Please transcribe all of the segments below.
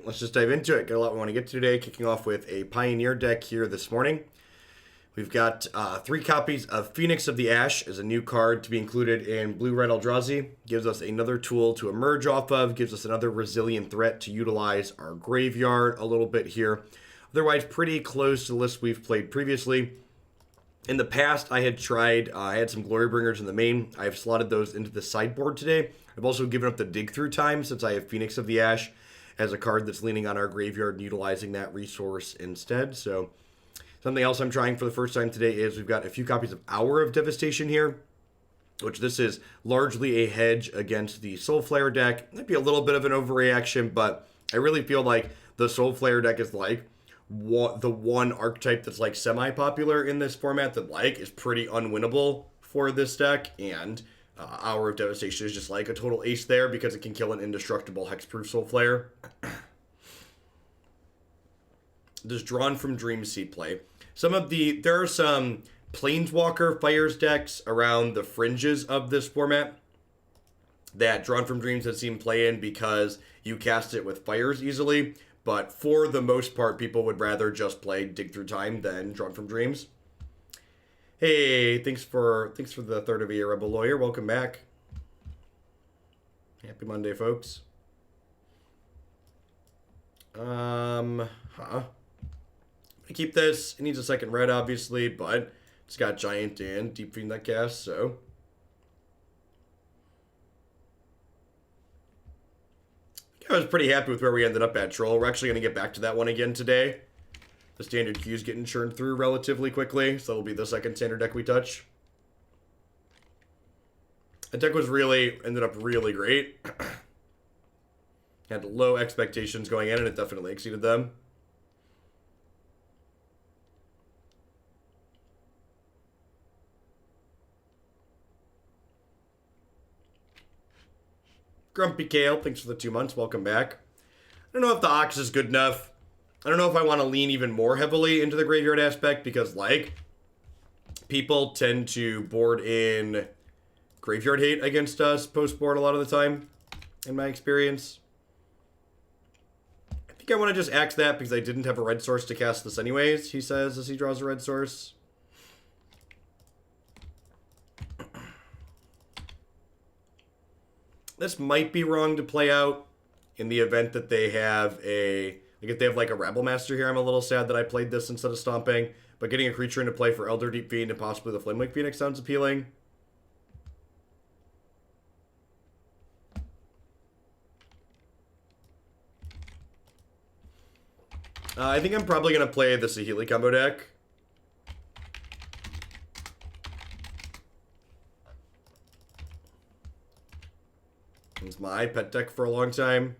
let's just dive into it. Got a lot we want to get to today, kicking off with a Pioneer deck here this morning. We've got 3 copies of Phoenix of the Ash as a new card to be included in Blue-Red Eldrazi. Gives us another tool to emerge off of, gives us another resilient threat to utilize our graveyard a little bit here. Otherwise, pretty close to the list we've played previously. In the past, I had some Glorybringers in the main. I've slotted those into the sideboard today. I've also given up the dig through time since I have Phoenix of the Ash as a card that's leaning on our graveyard and utilizing that resource instead. So something else I'm trying for the first time today is we've got a few copies of Hour of Devastation here, which this is largely a hedge against the Soul Flare deck. Might be a little bit of an overreaction, but I really feel like the Soul Flare deck is like the one archetype that's like semi-popular in this format that like is pretty unwinnable for this deck, and Hour of Devastation is just like a total ace there because it can kill an indestructible hexproof Soul Flare. There's Drawn from Dreams seed play. There are some Planeswalker Fires decks around the fringes of this format that Drawn from Dreams has seen play in because you cast it with Fires easily, but for the most part, people would rather just play Dig Through Time than Drawn from Dreams. Hey, thanks for the third of a year, Rebel Lawyer. Welcome back. Happy Monday, folks. I keep this. It needs a second red, obviously, but it's got Giant and Deep-Fiend that cast, so. I was pretty happy with where we ended up at, Troll. We're actually going to get back to that one again today. The standard queue's getting churned through relatively quickly, so that'll be the second standard deck we touch. That deck ended up really great. Had low expectations going in, and it definitely exceeded them. Grumpy Kale, thanks for the 2 months. Welcome back. I don't know if the Ox is good enough. I don't know if I want to lean even more heavily into the graveyard aspect because, like, people tend to board in graveyard hate against us post-board a lot of the time, in my experience. I think I want to just axe that because I didn't have a red source to cast this anyways, he says as he draws a red source. This might be wrong to play out in the event that they have if they have like a Rabble Master here. I'm a little sad that I played this instead of Stomping, but getting a creature into play for Elder Deep-Fiend and possibly the Flamewake Phoenix sounds appealing. I think I'm probably going to play the Saheeli combo deck. It's my pet deck for a long time.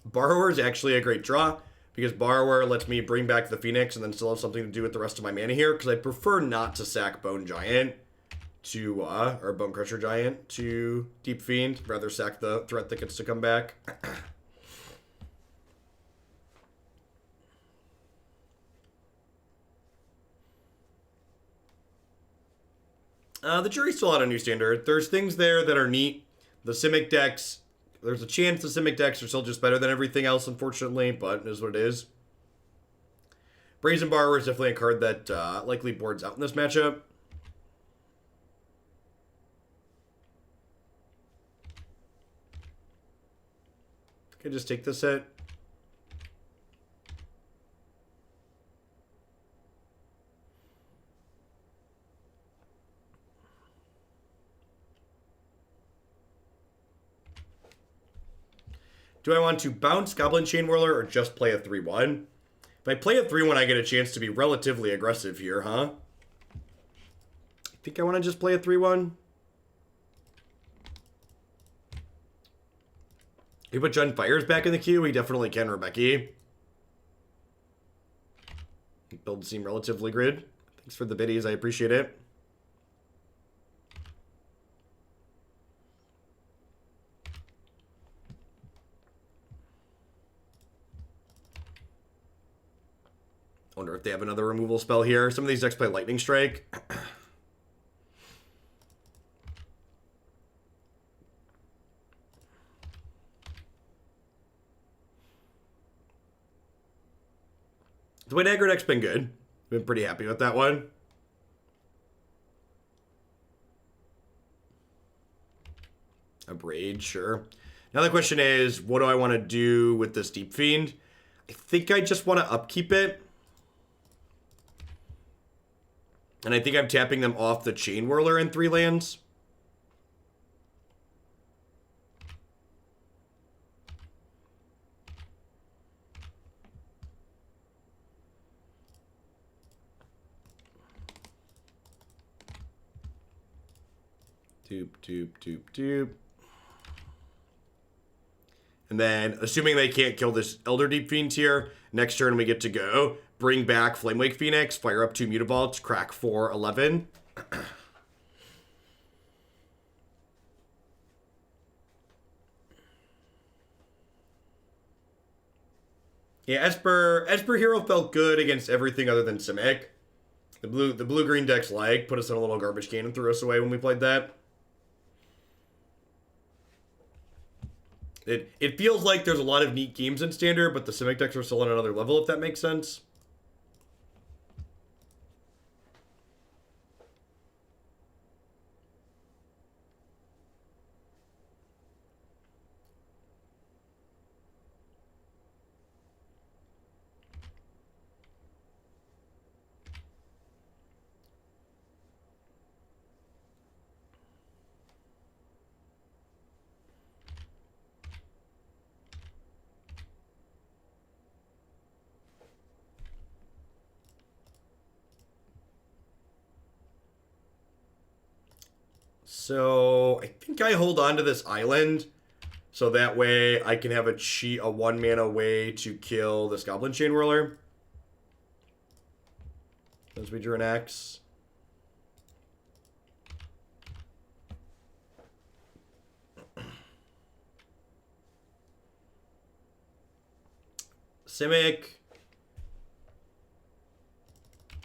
Borrower is actually a great draw because Borrower lets me bring back the Phoenix and then still have something to do with the rest of my mana here because I prefer not to sack Bone Giant or Bonecrusher Giant to Deep-Fiend. Rather sack the threat that gets to come back. The jury's still out on New Standard. There's things there that are neat. The Simic decks, there's a chance the Simic decks are still just better than everything else, unfortunately, but it is what it is. Brazen Borrower is definitely a card that likely boards out in this matchup. I can just take this hit. Do I want to bounce Goblin Chain Whirler or just play a 3-1? If I play a 3-1, I get a chance to be relatively aggressive here, huh? I think I want to just play a 3-1. You put Jund Fires back in the queue? We definitely can, Rebecca. Builds seem relatively good. Thanks for the biddies, I appreciate it. Wonder if they have another removal spell here. Some of these decks play Lightning Strike. The White Aggro deck's been good. Been pretty happy with that one. A Braid, sure. Now the question is, what do I want to do with this Deep-Fiend? I think I just want to upkeep it. And I think I'm tapping them off the Chain Whirler in 3 lands. Doop, doop, doop, doop. And then, assuming they can't kill this Elder Deep-Fiend here, next turn we get to go. Bring back Flamewake Phoenix, fire up 2 Mutavaults, crack 4, 11. Yeah, Esper Hero felt good against everything other than Simic. The blue-green deck's lag put us in a little garbage can and threw us away when we played that. It feels like there's a lot of neat games in Standard, but the Simic decks are still on another level, if that makes sense. So I think I hold on to this island, so that way I can have a 1-mana way to kill this Goblin Chain Whirler. As we drew an X. Simic.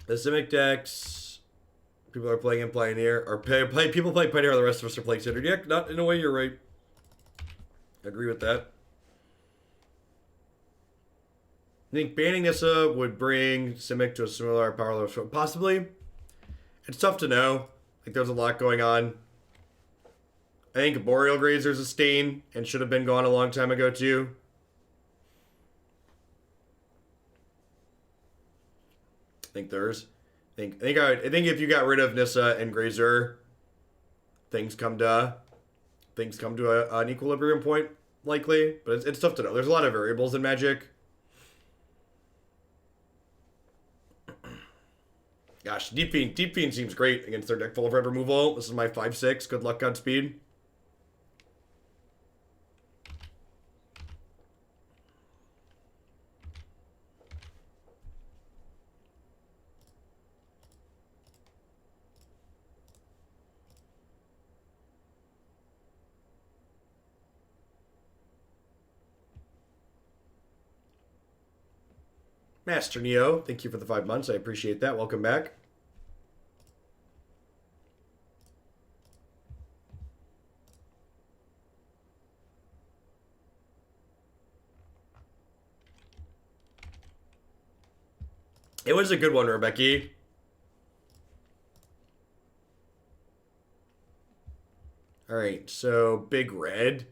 The Simic decks. People are playing in Pioneer, or people play Pioneer, the rest of us are playing Standard. Yeah, not in a way, you're right. I agree with that. I think banning Nissa would bring Simic to a similar power level. Possibly. It's tough to know. Like, there's a lot going on. I think Boreal Grazer's a stain and should have been gone a long time ago, too. I think I think if you got rid of Nissa and Grazer, things come to an equilibrium point, likely. But it's tough to know. There's a lot of variables in Magic. Gosh, Deep-Fiend seems great against their deck full of red removal. This is my 5/6. Good luck, Godspeed. Master Neo, thank you for the 5 months. I appreciate that. Welcome back. It was a good one, Rebecca. All right, so big red.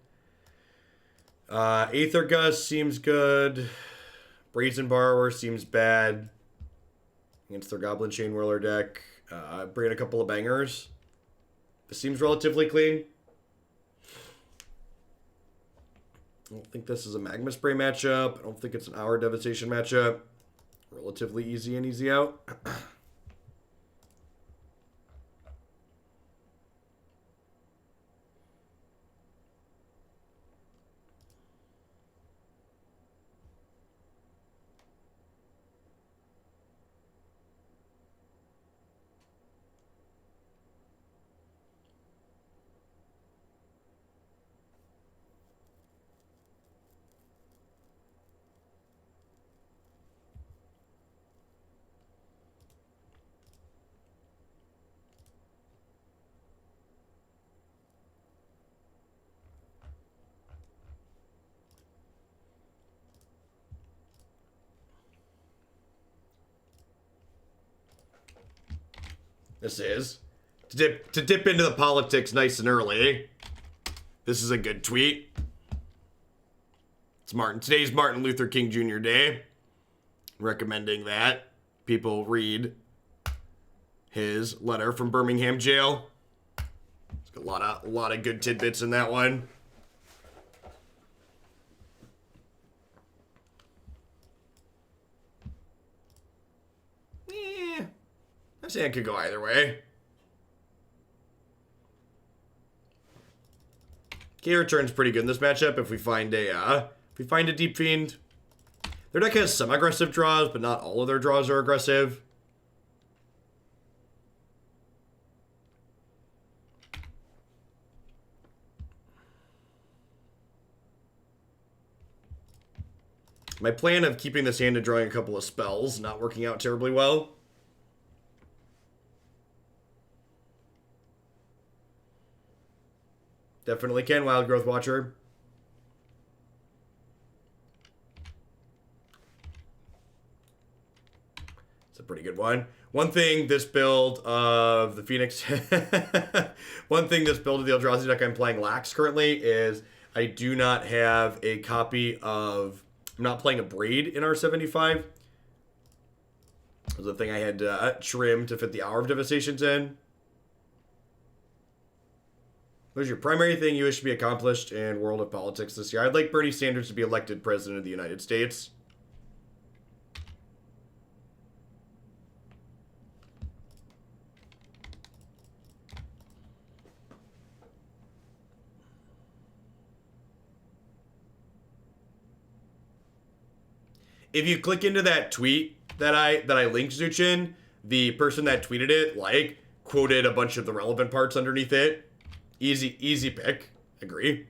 Aether Gust seems good. Brazen Borrower seems bad against their Goblin Chain Whirler deck. Bring in a couple of bangers. This seems relatively clean. I don't think this is a Magma Spray matchup. I don't think it's an Hour of Devastation matchup. Relatively easy and easy out. This is. To dip into the politics nice and early. This is a good tweet. It's Martin. Today's Martin Luther King Jr. Day. Recommending that people read his letter from Birmingham jail. It's got a lot of good tidbits in that one. I say it could go either way. Key return's pretty good in this matchup if we find a Deep-Fiend. Their deck has some aggressive draws, but not all of their draws are aggressive. My plan of keeping this hand and drawing a couple of spells not working out terribly well. Definitely can, Wild Growth Watcher. It's a pretty good one. One thing this build of the Phoenix... one thing this build of the Eldrazi deck I'm playing lacks currently is I do not have a copy of... I'm not playing a Braid in R75. It was the thing I had to trim to fit the Hour of Devastations in. What's your primary thing you wish to be accomplished in world of politics this year? I'd like Bernie Sanders to be elected president of the United States. If you click into that tweet that I linked, Zuchin, the person that tweeted it, like, quoted a bunch of the relevant parts underneath it. Easy pick. Agree.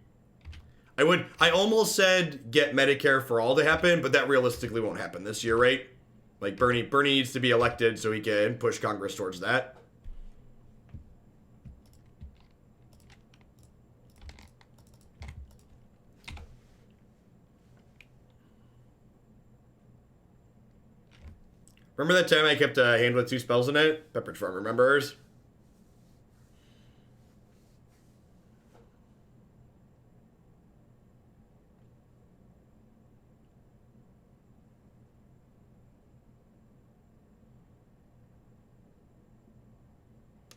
I almost said get Medicare for all to happen, but that realistically won't happen this year, right? Like Bernie needs to be elected so he can push Congress towards that. Remember that time I kept a hand with 2 spells in it? Pepperidge Farm remembers.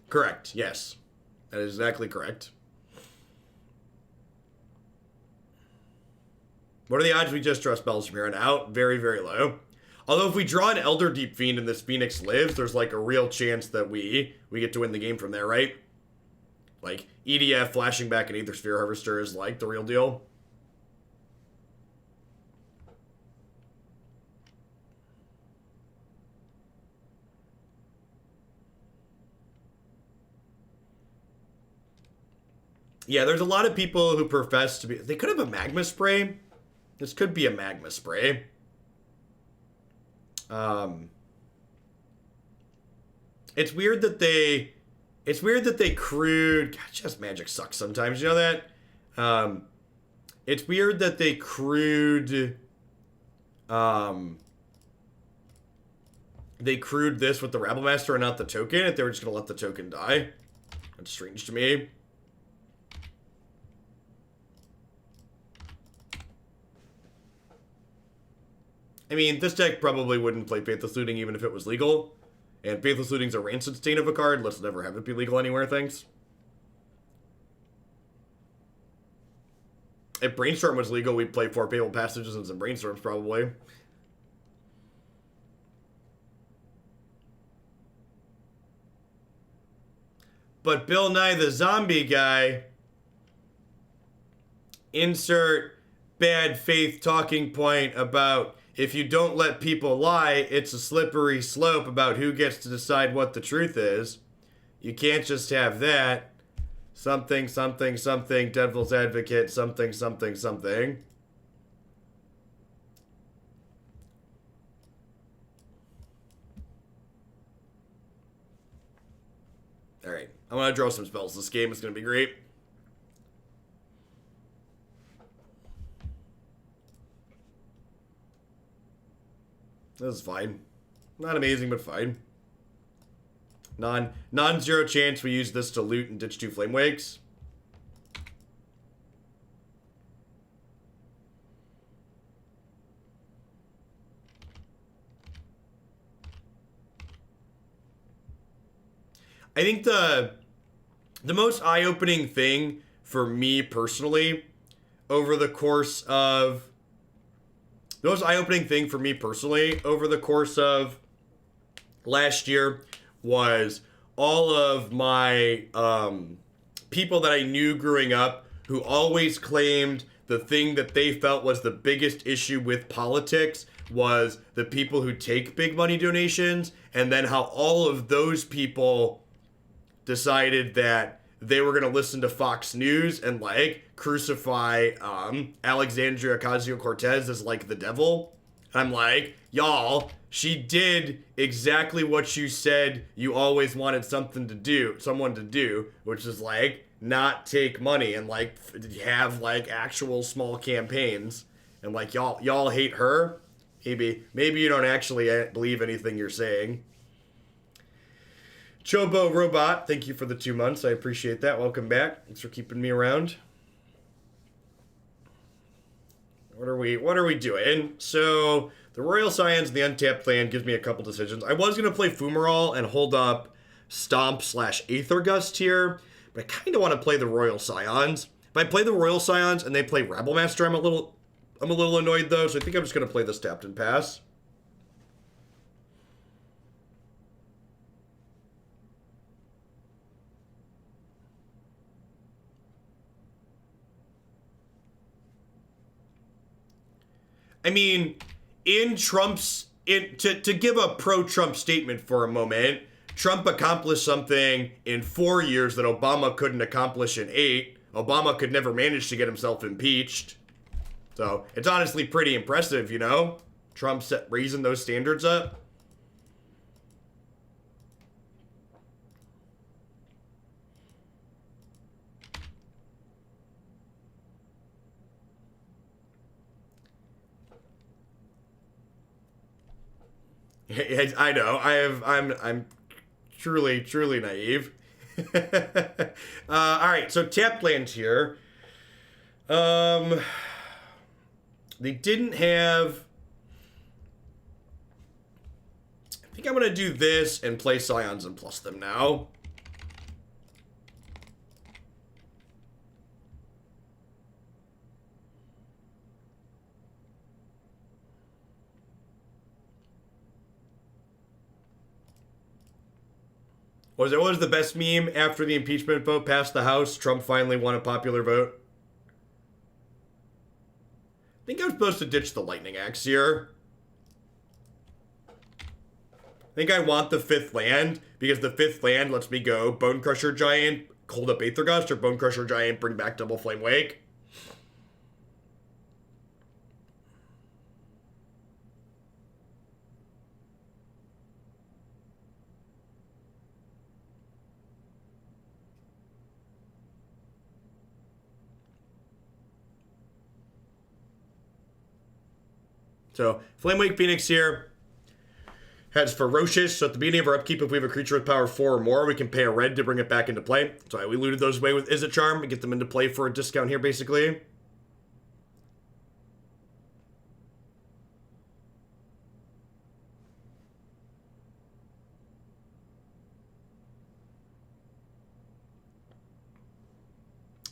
Correct, yes. That is exactly correct. What are the odds we just draw spells from here on out? Very, very low. Although if we draw an Elder Deep-Fiend and this Phoenix lives, there's like a real chance that we get to win the game from there, right? Like, EDF flashing back an Aether Sphere Harvester is like the real deal. Yeah, there's a lot of people who profess to be... They could have a Magma Spray. This could be a Magma Spray. It's weird that they... It's weird that they crewed... God, just Magic sucks sometimes, you know that? It's weird that they crewed... They crewed this with the Rabble Master and not the token. If they were just going to let the token die. That's strange to me. I mean, this deck probably wouldn't play Faithless Looting even if it was legal. And Faithless Looting's a rancid stain of a card. Let's never have it be legal anywhere, thanks. If Brainstorm was legal, we'd play 4 Fabled Passages and some Brainstorms, probably. But Bill Nye the Zombie guy... Insert bad faith talking point about... If you don't let people lie, it's a slippery slope about who gets to decide what the truth is. You can't just have that. Something, something, something, devil's advocate, something, something, something. Alright, I want to draw some spells. This game is going to be great. This is fine. Not amazing, but fine. Non-zero chance we use this to loot and ditch 2 Flamewakes. I think the most eye-opening thing for me personally over the course of last year was all of my people that I knew growing up who always claimed the thing that they felt was the biggest issue with politics was the people who take big money donations, and then how all of those people decided that they were going to listen to Fox News and like crucify Alexandria Ocasio-Cortez as like the devil. I'm like, y'all, she did exactly what you said you always wanted someone to do, which is like not take money and like have like actual small campaigns. And like y'all hate her. Maybe you don't actually believe anything you're saying. Chobo Robot, thank you for the 2 months. I appreciate that. Welcome back. Thanks for keeping me around. What are we doing? So the Royal Scions and the untapped land gives me a couple decisions. I was gonna play Fumarole and hold up Stomp / Aether Gust here, but I kind of want to play the Royal Scions. If I play the Royal Scions and they play Rebel Master, I'm a little annoyed though. So I think I'm just gonna play this tapped and pass. I mean, to give a pro-Trump statement for a moment, Trump accomplished something in 4 years that Obama couldn't accomplish in 8. Obama could never manage to get himself impeached. So it's honestly pretty impressive, you know? Trump raising those standards up. I know. I'm truly naive. All right. So tapped lands here. They didn't have. I think I'm gonna do this and play Scions and plus them now. What was the best meme after the impeachment vote passed the House? Trump finally won a popular vote. I think I'm supposed to ditch the lightning axe here. I think I want the 5th land because the 5th land lets me go Bonecrusher Giant, hold up Aether Gust, or Bonecrusher Giant, bring back double Flamewake. So, Flamewake Phoenix here has Ferocious. So at the beginning of our upkeep, if we have a creature with power 4 or more, we can pay a red to bring it back into play. So we looted those away with Izzet Charm and get them into play for a discount here, basically.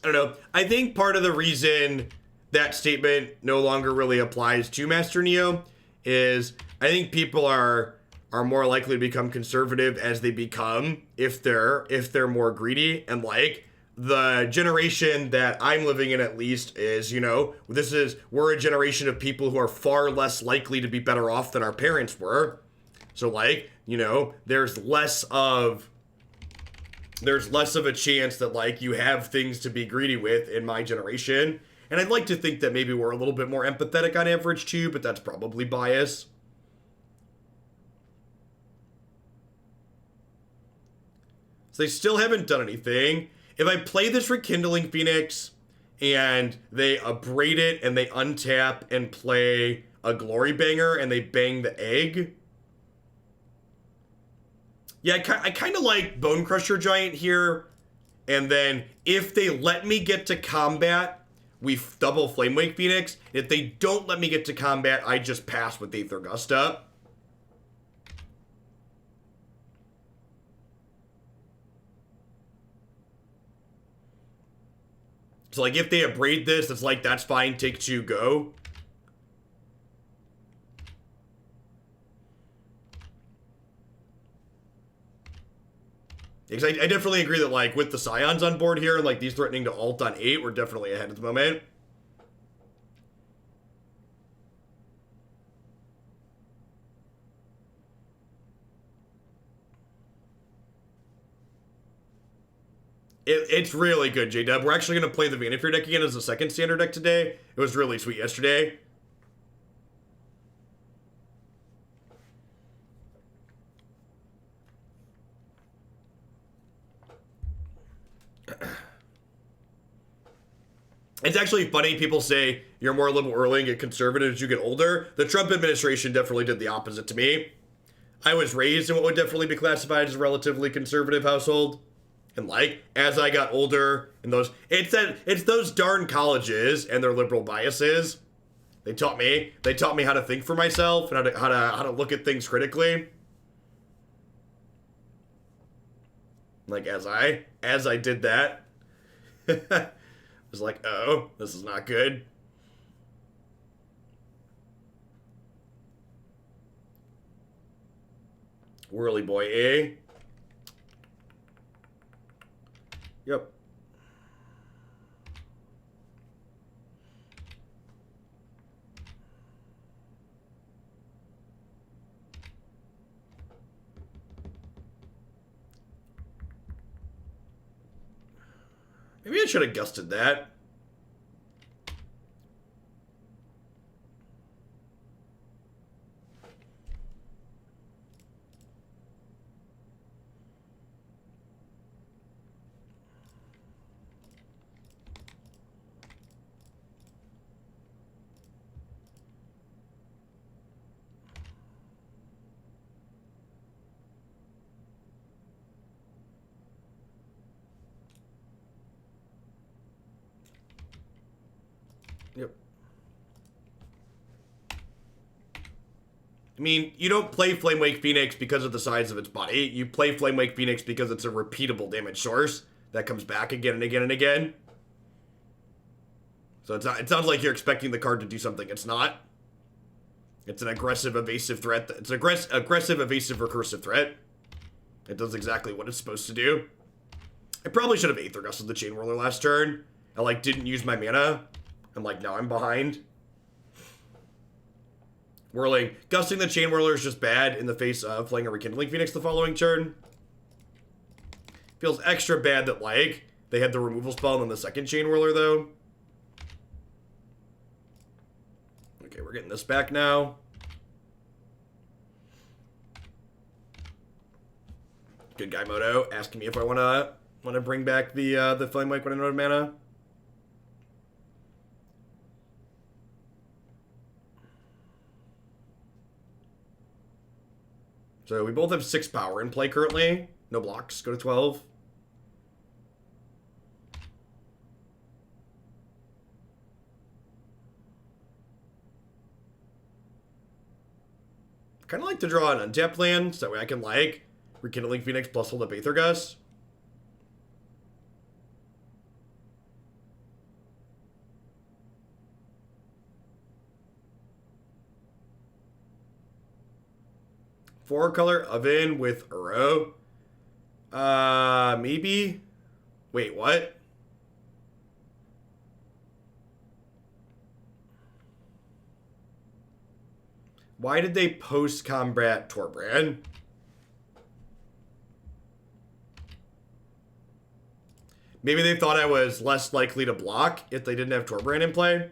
I don't know. I think part of the reason that statement no longer really applies to Master Neo is I think people are more likely to become conservative as they become if they're more greedy. And like the generation that I'm living in, at least, is, you know, we're a generation of people who are far less likely to be better off than our parents were. So like, you know, there's less of a chance that like you have things to be greedy with in my generation. And I'd like to think that maybe we're a little bit more empathetic on average too, but that's probably bias. So they still haven't done anything. If I play this Rekindling Phoenix and they abrade it and they untap and play a Glorybringer and they bang the egg. Yeah, I kind of like Bonecrusher Giant here. And then if they let me get to combat, we double Flamewake Phoenix. If they don't let me get to combat, I just pass with Aether Gust up. So, like, if they abrade this, it's like, that's fine, take 2, go. Because I definitely agree that, like, with the Scions on board here, and, like, these threatening to ult on 8, we're definitely ahead at the moment. It's really good, J-Dub. We're actually going to play the Vaynefer deck again as a second standard deck today. It was really sweet yesterday. It's actually funny, people say you're more liberal early and get conservative as you get older. The Trump administration definitely did the opposite to me. I was raised in what would definitely be classified as a relatively conservative household. And like, as I got older, and it's those darn colleges and their liberal biases. They taught me how to think for myself and how to look at things critically. Like as I did that, I was like, oh, this is not good. Whirly boy, eh? Yep. Maybe I should have gusted that. Yep. I mean, you don't play Flamewake Phoenix because of the size of its body. You play Flamewake Phoenix because it's a repeatable damage source that comes back again and again and again. So it sounds like you're expecting the card to do something it's not. It's an aggressive, evasive threat. It's an aggressive, evasive, recursive threat. It does exactly what it's supposed to do. I probably should have Aether Gusted the Chain Whirler last turn. I, like, didn't use my mana. And, like, now I'm behind. Whirling. Gusting the Chain Whirler is just bad in the face of playing a Rekindling Phoenix the following turn. Feels extra bad that, like, they had the removal spell on the second Chain Whirler, though. Okay, we're getting this back now. Good guy, Moto, asking me if I wanna bring back the Flamewake when I don't have mana. So we both have 6 power in play currently. No blocks. Go to 12. Kind of like to draw an untapped land, so that way I can, like, Rekindling Phoenix plus hold up Aether Gust. Four-color Oven with Uro. Maybe? Wait, what? Why did they post-combat Torbrand? Maybe they thought I was less likely to block if they didn't have Torbrand in play.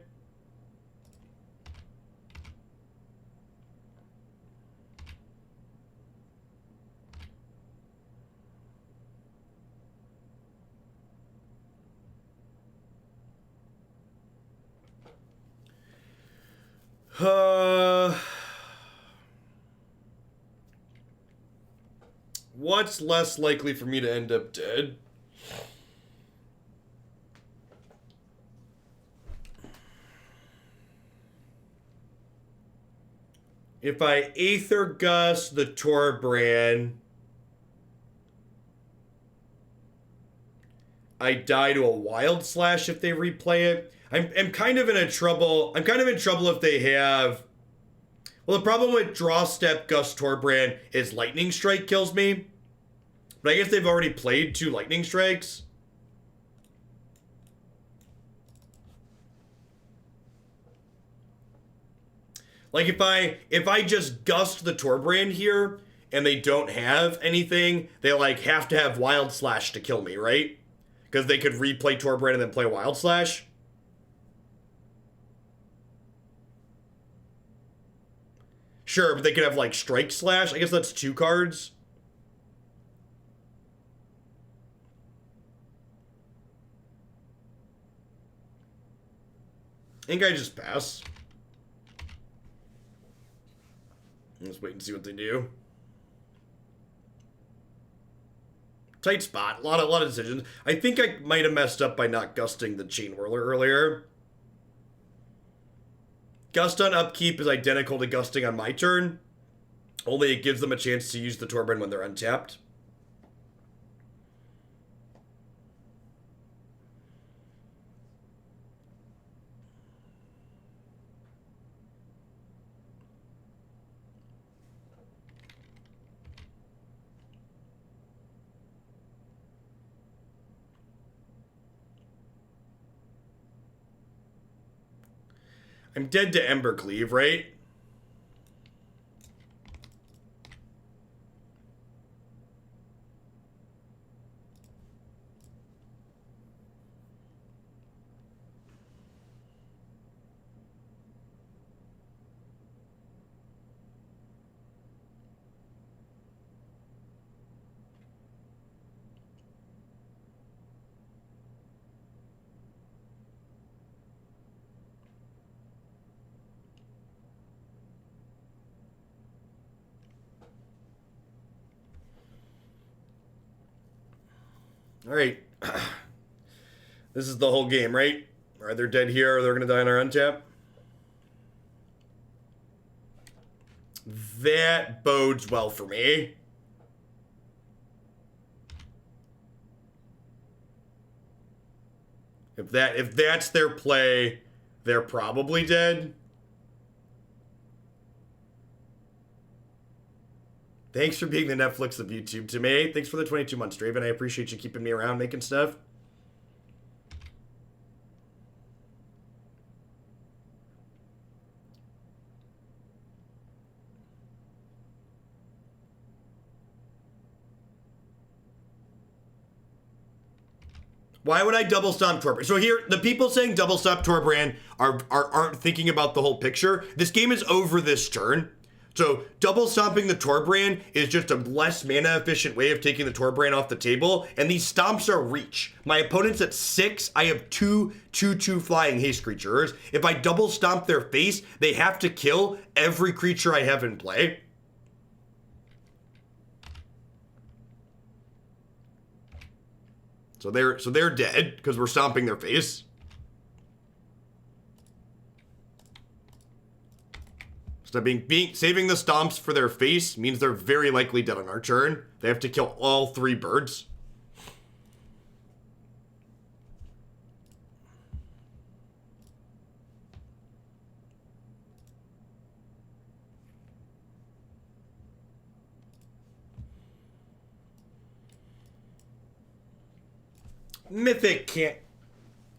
What's less likely for me to end up dead? If I Aether Gust the Torbran, I die to a Wild Slash if they replay it. I'm kind of in trouble. I'm kind of in trouble if they have. Well, the problem with Draw Step Gust Torbran is Lightning Strike kills me. But I guess they've already played 2 Lightning Strikes. Like if I just Gust the Torbran here and they don't have anything, they like have to have Wild Slash to kill me, right? Because they could replay Torbran and then play Wild Slash. Sure, but they could have like Strike Slash. I guess that's 2 cards. I think I just pass. Let's wait and see what they do. Tight spot. A lot of decisions. I think I might have messed up by not gusting the Chain Whirler earlier. Gust on upkeep is identical to gusting on my turn. Only it gives them a chance to use the Torbran when they're untapped. I'm dead to Embercleave, right? All right. This is the whole game, right? Are they dead here or they're going to die on our untap? That bodes well for me. If that's their play, they're probably dead. Thanks for being the Netflix of YouTube to me. Thanks for the 22 months, Draven. I appreciate you keeping me around making stuff. Why would I double stomp Torbran? So here, the people saying double stomp Torbran aren't thinking about the whole picture. This game is over this turn. So double stomping the Torbran is just a less mana efficient way of taking the Torbran off the table, and these stomps are reach. My opponent's at 6, I have 2/2/2 flying haste creatures. If I double stomp their face, they have to kill every creature I have in play. So they're dead because we're stomping their face. So saving the stomps for their face means they're very likely dead on our turn. They have to kill all 3 birds. Mythic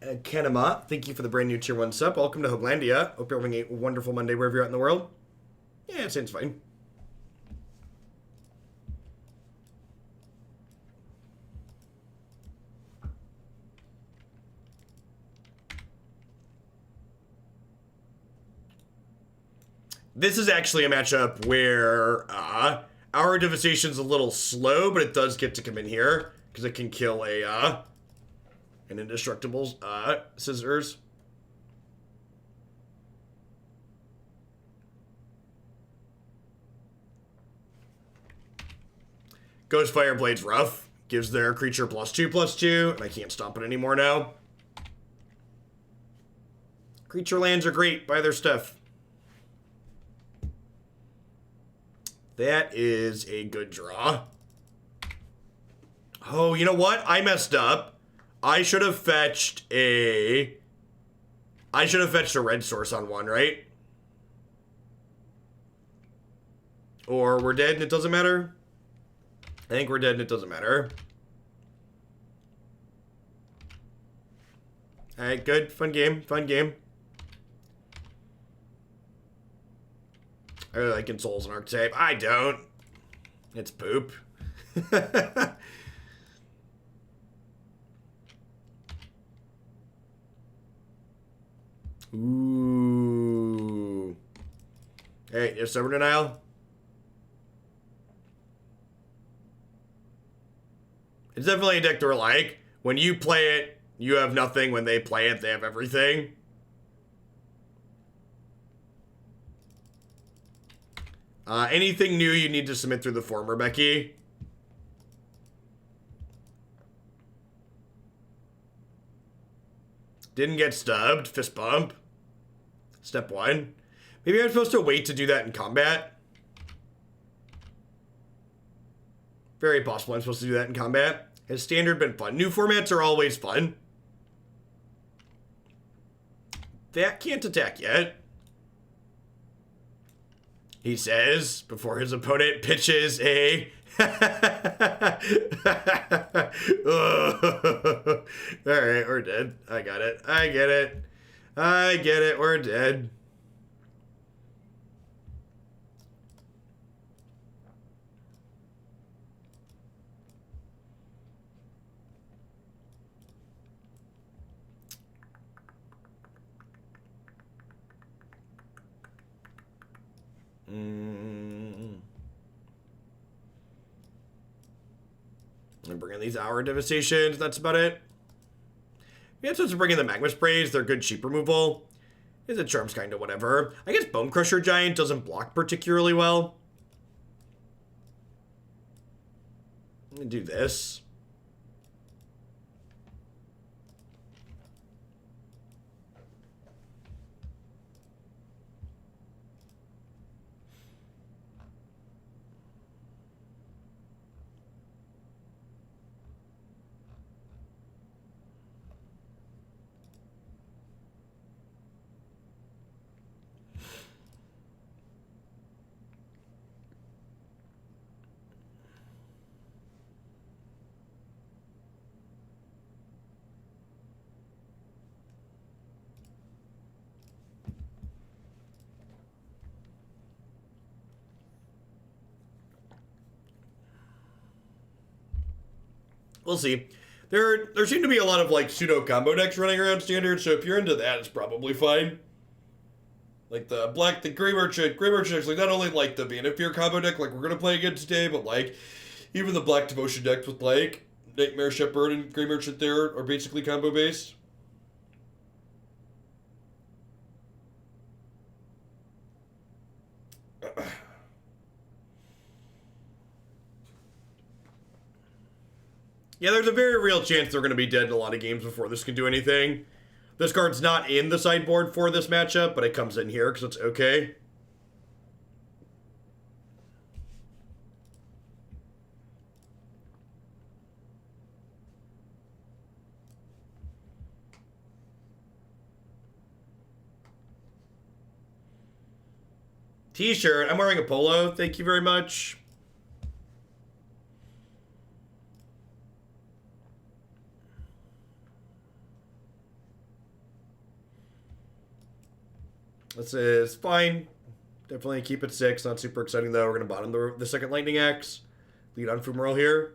Kanema, thank you for the brand new tier 1 sub. Welcome to Hoaglandia. Hope you're having a wonderful Monday wherever you're at in the world. Yeah, it seems fine. This is actually a matchup where Hour of Devastation is a little slow, but it does get to come in here because it can kill an indestructible scissors. Ghost Fireblade's rough. Gives their creature +2/+2, and I can't stop it anymore now. Creature lands are great. Buy their stuff. That is a good draw. Oh, you know what? I messed up. I should have fetched a red source on one, right? Or we're dead and it doesn't matter? I think we're dead and it doesn't matter. Alright, good. Fun game. Fun game. I really like Consoles and Archetype. I don't. It's poop. Ooh. Hey, you have Stubborn Denial? It's definitely a deck to like. When you play it, you have nothing. When they play it, they have everything. Anything new you need to submit through the former, Becky? Didn't get stubbed. Fist bump. Step 1. Maybe I'm supposed to wait to do that in combat. Very possible I'm supposed to do that in combat. Has Standard been fun? New formats are always fun. That can't attack yet. He says, before his opponent pitches a... Alright, we're dead. I got it. I get it. I get it. We're dead. I'm bringing these Hour of Devastation. That's about it. Yeah, so to bring in the Magma Sprays. They're good cheap removal. Izzet Charm's kind of whatever. I guess Bonecrusher Giant doesn't block particularly well. I'm gonna do this. We'll see. There seem to be a lot of like pseudo combo decks running around Standard, so if you're into that, it's probably fine. Like the Grey Merchant decks, like not only like the Bannerfear combo deck like we're gonna play again today, but like even the Black Devotion decks with like Nightmare Shepherd and Grey Merchant there are basically combo based. Yeah, there's a very real chance they're going to be dead in a lot of games before this can do anything. This card's not in the sideboard for this matchup, but it comes in here because it's okay. T-shirt. I'm wearing a polo. Thank you very much. This is fine. Definitely keep it 6. Not super exciting though. We're going to bottom the second Lightning Axe. Lead on Fumarole here.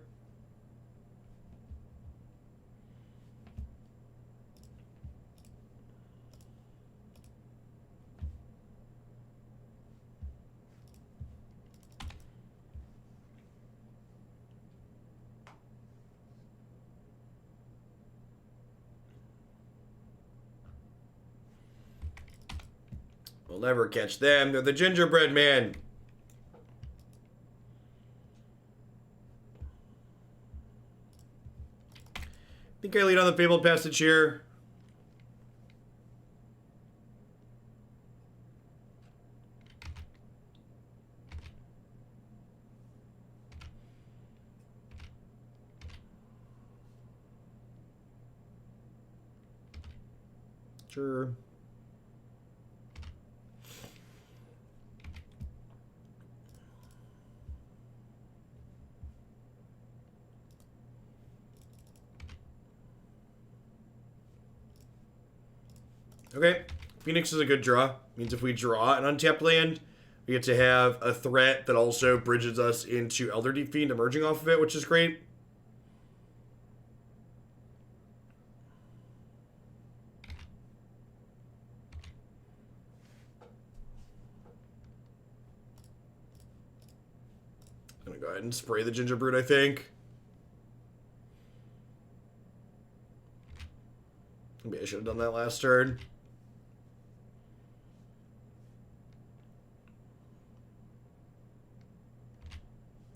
We'll never catch them. They're the gingerbread man. think I lead on the Fabled Passage here. Sure. Okay, Phoenix is a good draw. Means if we draw an untapped land, we get to have a threat that also bridges us into Elder Deep-Fiend emerging off of it, which is great. I'm gonna go ahead and spray the Gingerbread, I think. Maybe I should have done that last turn.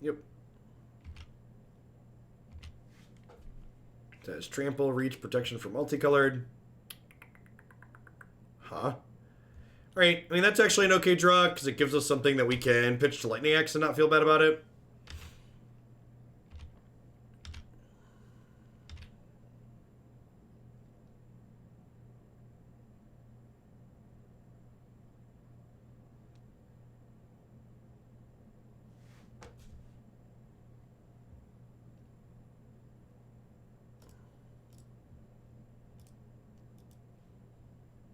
Yep. That is trample, reach, protection for multicolored. Huh. Right. I mean, that's actually an okay draw because it gives us something that we can pitch to Lightning Axe and not feel bad about it.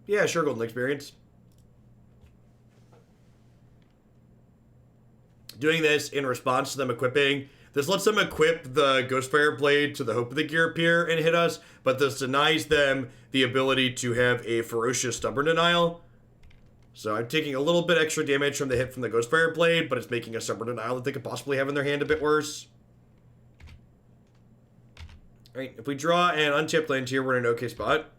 Yeah, sure, Golden Experience. Doing this in response to them equipping. This lets them equip the Ghostfire Blade to the Hope of the Gear appear and hit us, but this denies them the ability to have a Ferocious Stubborn Denial. So I'm taking a little bit extra damage from the hit from the Ghostfire Blade, but it's making a Stubborn Denial that they could possibly have in their hand a bit worse. Alright, if we draw an untapped land here, we're in an okay spot.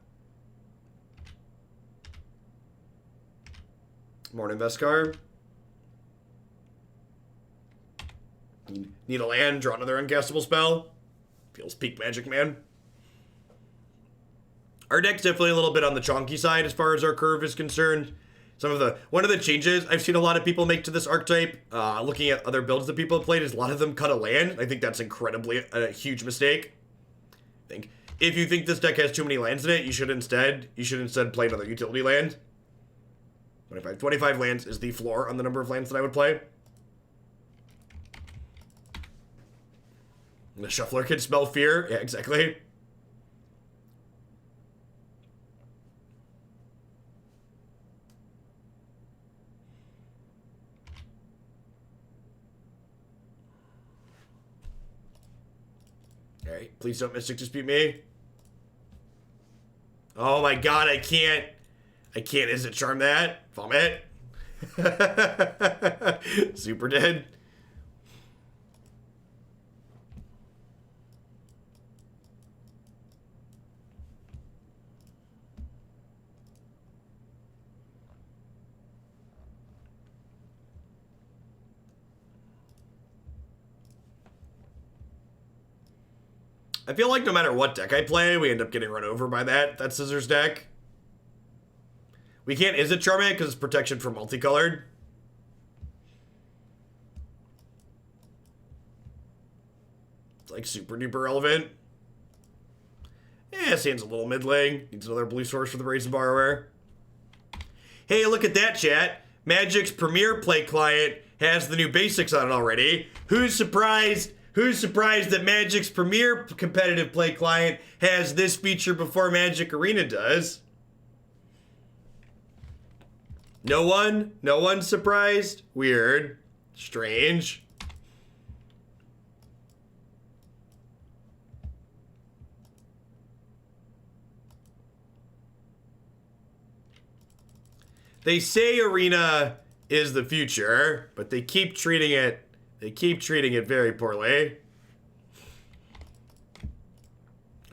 Morning Vescar. Need a land, draw another uncastable spell. Feels peak Magic, man. Our deck's definitely a little bit on the chonky side as far as our curve is concerned. One of the changes I've seen a lot of people make to this archetype, looking at other builds that people have played, is a lot of them cut a land. I think that's incredibly a huge mistake. I think if you think this deck has too many lands in it, you should instead play another utility land. 25 lands is the floor on the number of lands that I would play. The Shuffler can smell fear. Yeah, exactly. Alright, please don't Mystic Dispute me. Oh my god, I can't Izzet Charm that. Vomit. Super dead. I feel like no matter what deck I play, we end up getting run over by that Scissors deck. We can't Izzet Charm it because it's protection for multicolored. It's like super duper relevant. Yeah, Sand's a little middling. Needs another blue source for the Brazen Borrower. Hey, look at that, chat. Magic's premier play client has the new basics on it already. Who's surprised? Who's surprised that Magic's premier competitive play client has this feature before Magic Arena does? No one? No one's surprised? Weird. Strange. They say Arena is the future, but they keep treating it very poorly.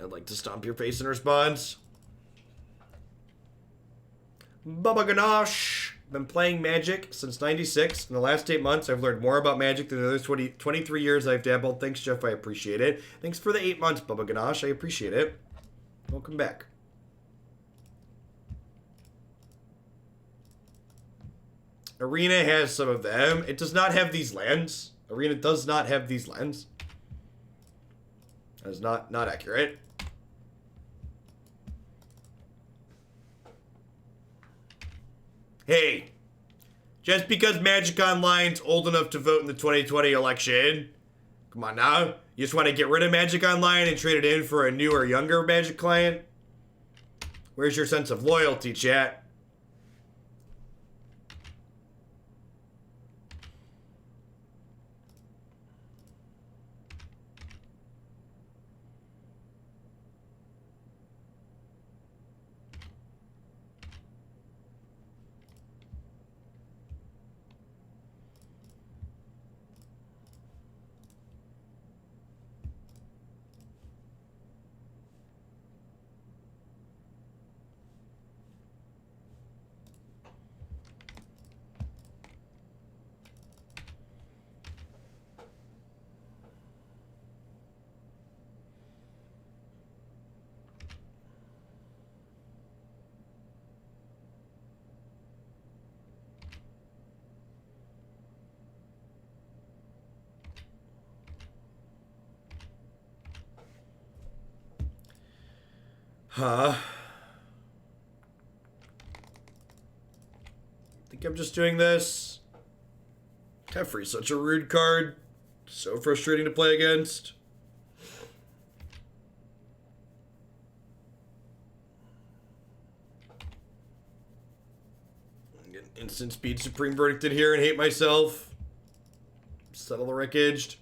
I'd like to stomp your face in response. Bubba Ganache. Been playing Magic since '96. In the last 8 months, I've learned more about Magic than the other 23 years I've dabbled. Thanks, Jeff. I appreciate it. Thanks for the 8 months, Bubba Ganache. I appreciate it. Welcome back. Arena has some of them. It does not have these lands. Arena does not have these lands. That is not accurate. Hey, just because Magic Online's old enough to vote in the 2020 election, come on now. You just want to get rid of Magic Online and trade it in for a newer, younger Magic client? Where's your sense of loyalty, chat? Huh? Think I'm just doing this? Teferi's such a rude card. So frustrating to play against. Get instant speed Supreme Verdicted here and hate myself. Settle the wreckaged.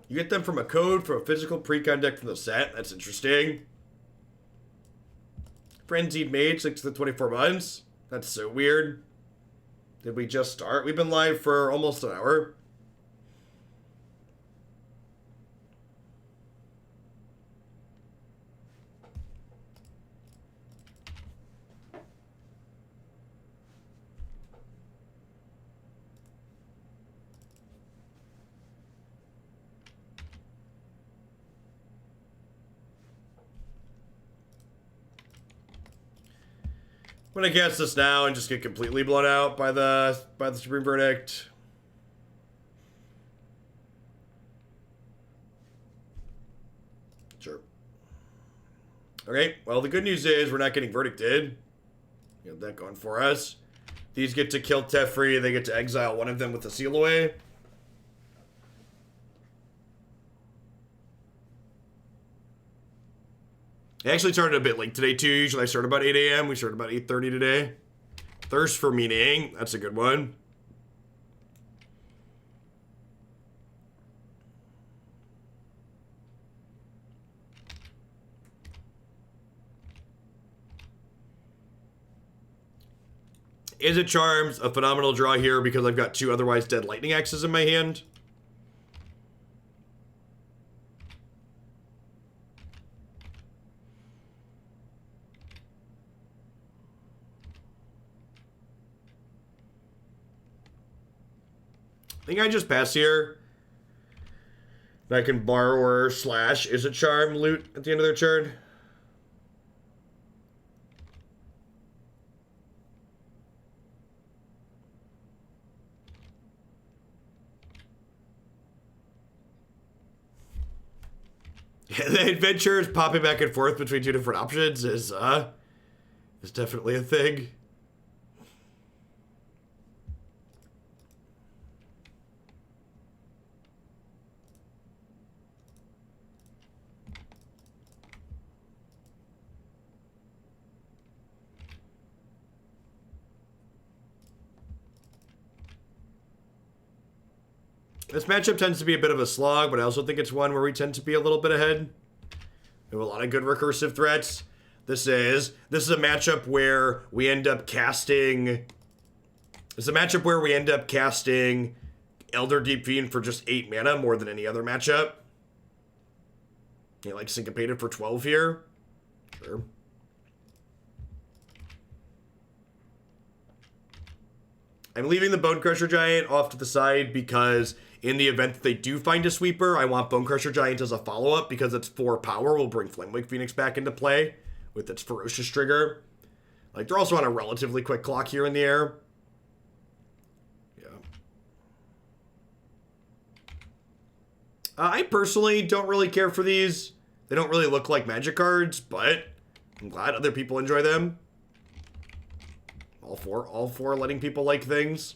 You get them from a code from a physical precon deck from the set. That's interesting. Frenzied Mage, 6 to the 24 months. That's so weird. Did we just start? We've been live for almost an hour. I'm gonna cast this now and just get completely blown out by the Supreme Verdict. Sure. Okay, well the good news is we're not getting verdicted. Got that going for us. These get to kill Teferi, they get to exile one of them with a seal away. I actually started a bit late today too. Usually I start about 8 a.m. We started about 8:30 today. Thirst for Meaning. That's a good one. Izzet Charm's a phenomenal draw here because I've got 2 otherwise dead Lightning Axes in my hand. I think I just pass here. And I can Borrower / Izzet Charm loot at the end of their turn. Yeah, the adventures popping back and forth between 2 different options is definitely a thing. This matchup tends to be a bit of a slog, but I also think it's one where we tend to be a little bit ahead. We have a lot of good recursive threats. This is a matchup where we end up casting... It's a matchup where we end up casting Elder Deep-Fiend for just 8 mana more than any other matchup. You like Syncopated for 12 here? Sure. I'm leaving the Bonecrusher Giant off to the side because in the event that they do find a sweeper, I want Bonecrusher Giant as a follow-up because its 4 power will bring Flamewake Phoenix back into play with its ferocious trigger. Like, they're also on a relatively quick clock here in the air. Yeah. I personally don't really care for these. They don't really look like Magic cards, but I'm glad other people enjoy them. All for letting people like things.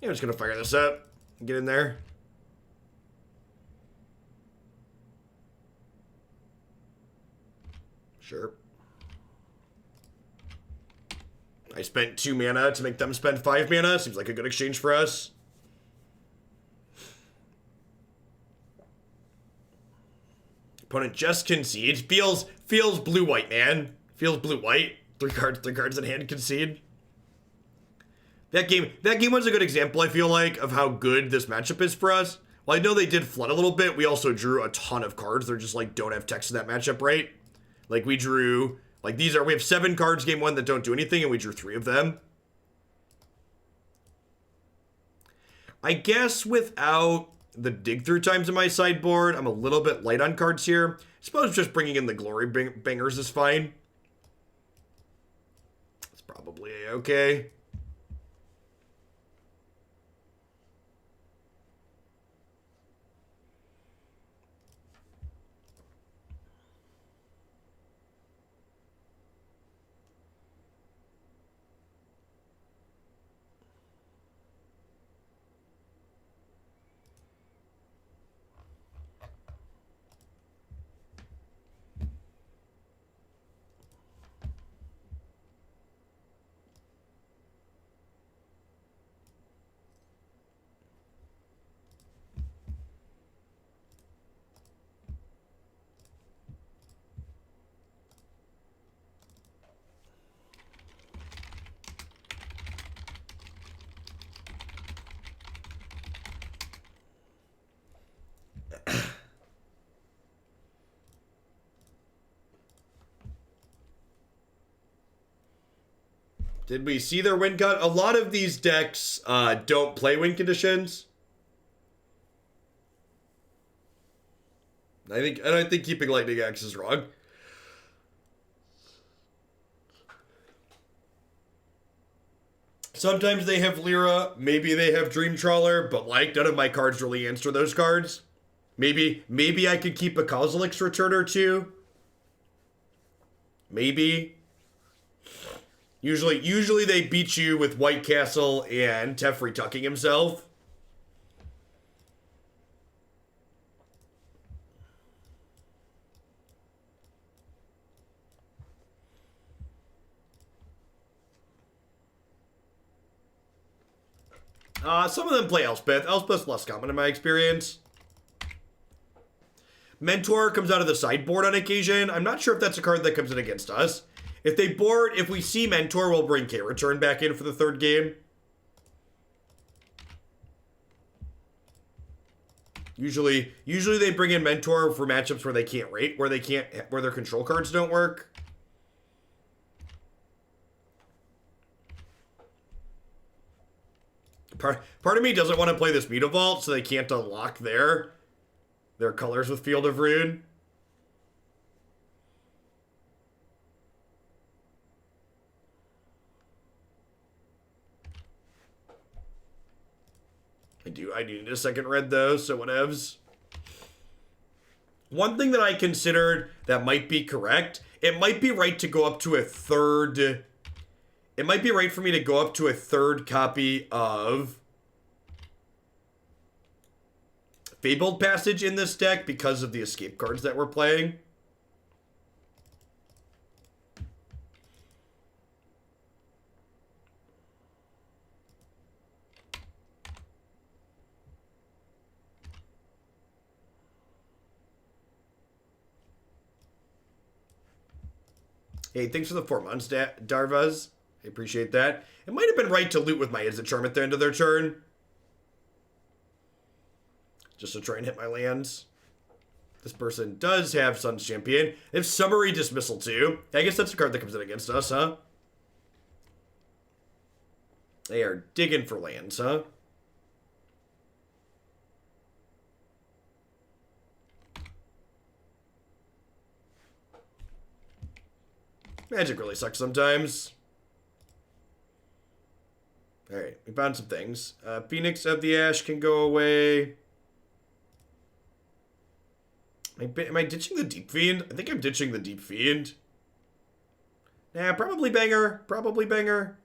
Yeah, I'm just gonna fire this up. Get in there. Sure. I spent 2 mana to make them spend 5 mana. Seems like a good exchange for us. Opponent just concedes. Feels blue-white, man. Feels blue-white. 3 cards in hand concede. That game was a good example, I feel like, of how good this matchup is for us. While I know they did flood a little bit, we also drew a ton of cards. They're just like, don't have text in that matchup, right? Like, we drew, like, we have 7 cards game 1 that don't do anything, and we drew 3 of them. I guess without the dig through times in my sideboard, I'm a little bit light on cards here. I suppose just bringing in the Glorybringers is fine. It's probably okay. Did we see their win con? A lot of these decks don't play win conditions. I think keeping Lightning Axe is wrong. Sometimes they have Lyra, maybe they have Dream Trawler, but like none of my cards really answer those cards. Maybe I could keep a Kozilek's Return or 2. Maybe. Usually they beat you with White Castle and Teferi tucking himself. Some of them play Elspeth. Elspeth's less common in my experience. Mentor comes out of the sideboard on occasion. I'm not sure if that's a card that comes in against us. If we see Mentor, we'll bring K-Return back in for the 3rd game. Usually they bring in Mentor for matchups where they can't rate, where their control cards don't work. Part of me doesn't want to play this Mutavault, so they can't unlock their colors with Field of Ruin. I do need a 2nd red though, so whatevs. One thing that I considered that might be correct, it might be right to go up to a 3rd. It might be right for me to go up to a 3rd copy of Fabled Passage in this deck because of the escape cards that we're playing. Hey, thanks for the 4 months, Darvaz. I appreciate that. It might have been right to loot with my Izzet Charm at the end of their turn. Just to try and hit my lands. This person does have Sun's Champion. They have Summary Dismissal too. I guess that's the card that comes in against us, huh? They are digging for lands, huh? Magic really sucks sometimes. Alright, we found some things. Phoenix of the Ash can go away. Am I ditching the Deep-Fiend? I think I'm ditching the Deep-Fiend. Nah, probably Banger. Probably Banger.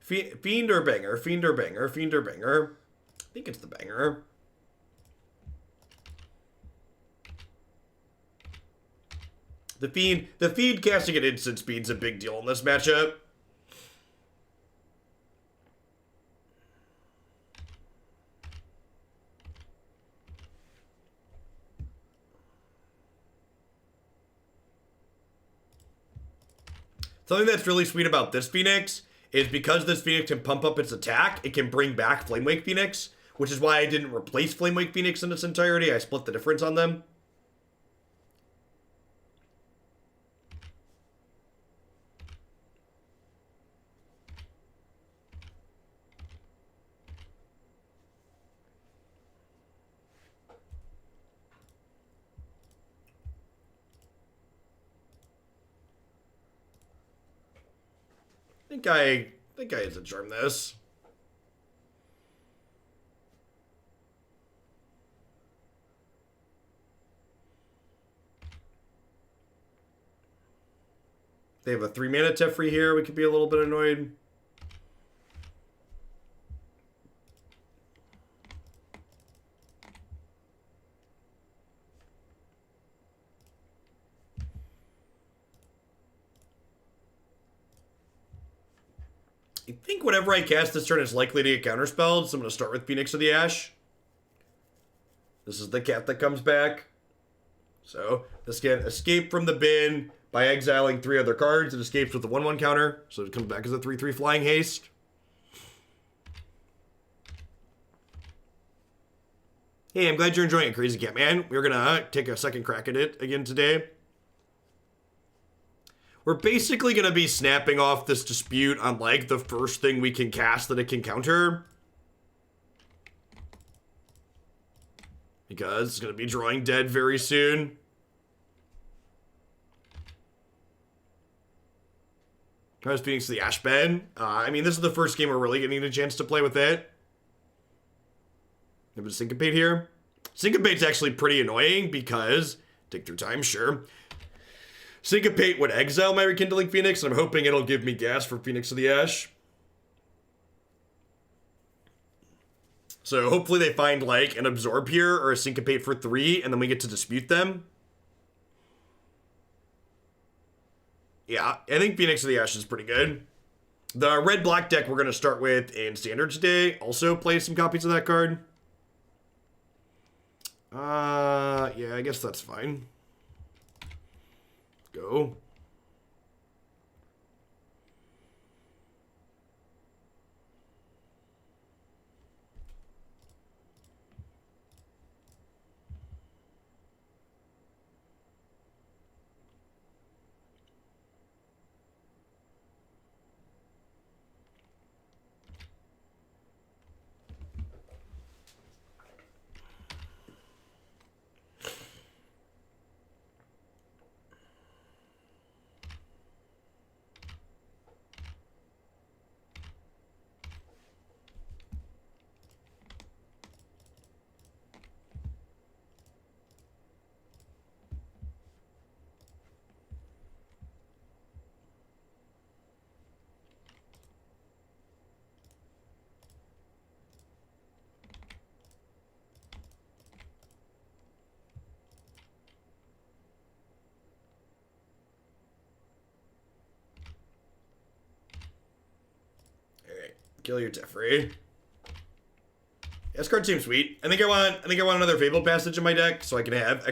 Fiend or Banger? Fiend or Banger? Fiend or Banger? I think it's the Banger. The Fiend casting at instant speed's a big deal in this matchup. Something that's really sweet about this Phoenix is because this Phoenix can pump up its attack, it can bring back Flamewake Phoenix, which is why I didn't replace Flamewake Phoenix in its entirety. I split the difference on them. I think I Izzet Charm this. They have a 3-mana Teferi here. We could be a little bit annoyed. I think whatever I cast this turn is likely to get counterspelled, so I'm going to start with Phoenix of the Ash. This is the cat that comes back. So this can escape from the bin by exiling 3 other cards. It escapes with the 1/1 counter, so it comes back as a 3/3 flying haste. Hey, I'm glad you're enjoying it, Crazy Cat Man. We're going to take a second crack at it again today. We're basically going to be snapping off this dispute on, like, the first thing we can cast that it can counter. Because it's going to be drawing dead very soon. How's Phoenix of the Ash been? I mean, this is the first game we're really getting a chance to play with it. Have a Syncopate here. Syncopate's actually pretty annoying because, take through time, sure. Syncopate would exile my Rekindling Phoenix, and I'm hoping it'll give me gas for Phoenix of the Ash. So hopefully they find, like, an Absorb here or a Syncopate for 3, and then we get to dispute them. Yeah, I think Phoenix of the Ash is pretty good. The red-black deck we're going to start with in Standard today also plays some copies of that card. Yeah, I guess that's fine. Go. Kill your Teferi. This card seems sweet. I think I want another Fabled Passage in my deck so I can have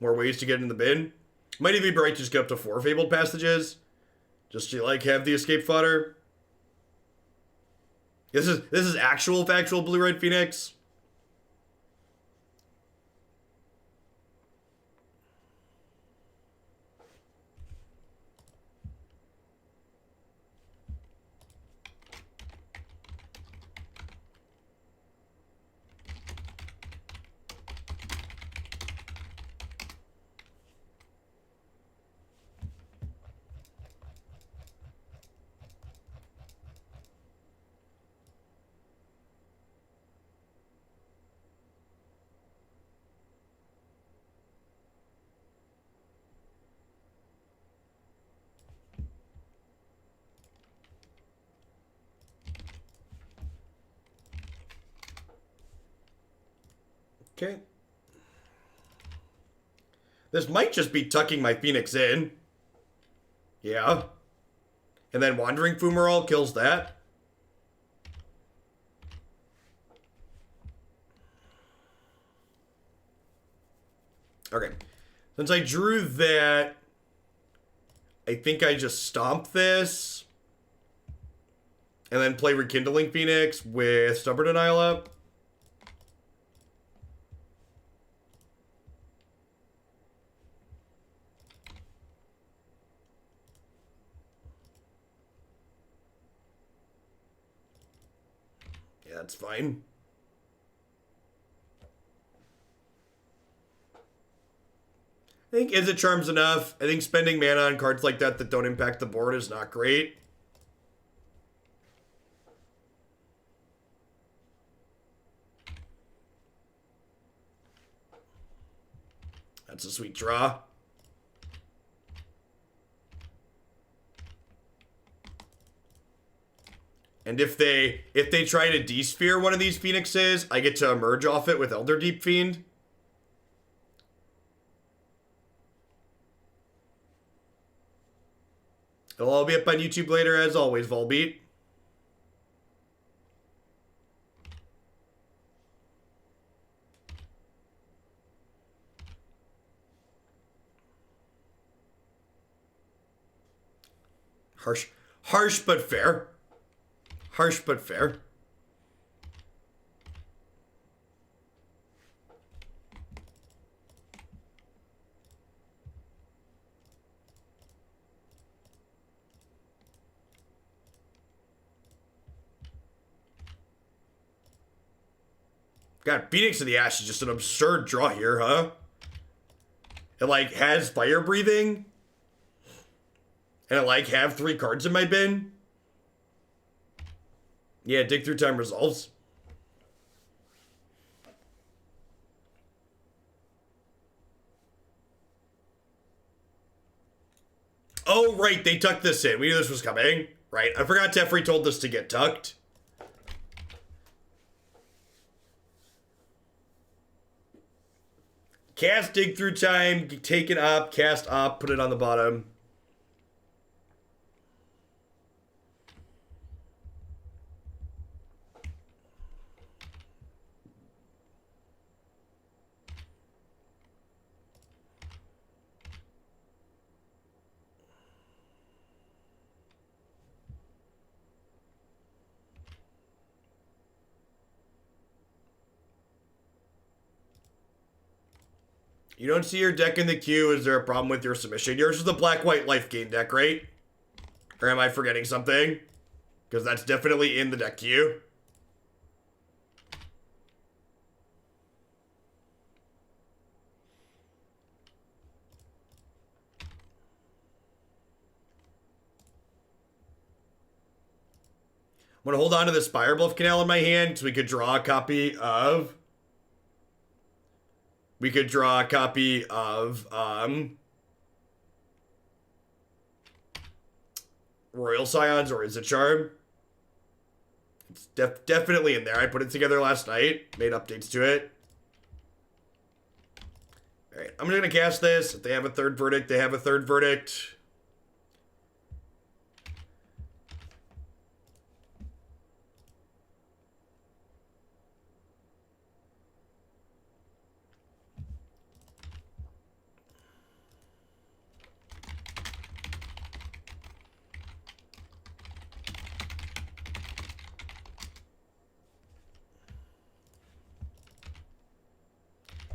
more ways to get in the bin. Might even be right to just get up to 4 Fabled Passages. Just to, like, have the escape fodder. This is actual factual blue-red Phoenix. Okay. This might just be tucking my Phoenix in. Yeah. And then Wandering Fumarole kills that. Okay. Since I drew that, I think I just stomp this. And then play Rekindling Phoenix with Stubborn Denial up. Yeah, that's fine. I think Izzet Charm's enough. I think spending mana on cards like that that don't impact the board is not great. That's a sweet draw. And if they try to de-sphere one of these Phoenixes, I get to emerge off it with Elder Deep-Fiend. It'll all be up on YouTube later, as always, Volbeat. Harsh but fair. Harsh but fair. God, Phoenix of the Ash is just an absurd draw here, huh? It, like, has fire breathing. And I, like, have 3 cards in my bin. Yeah, dig through time resolves. Oh, right, they tucked this in. We knew this was coming. Right, I forgot Teferi told us to get tucked. Cast dig through time, take it up, cast up, put it on the bottom. You don't see your deck in the queue. Is there a problem with your submission? Yours is the black-white life gain deck, right? Or am I forgetting something? Because that's definitely in the deck queue. I'm going to hold on to the Spirebluff Canal in my hand so we could draw a copy of... Royal Scions or Izzet Charm. It's definitely in there. I put it together last night. Made updates to it. Alright, I'm going to cast this. If they have a third verdict, they have a third verdict.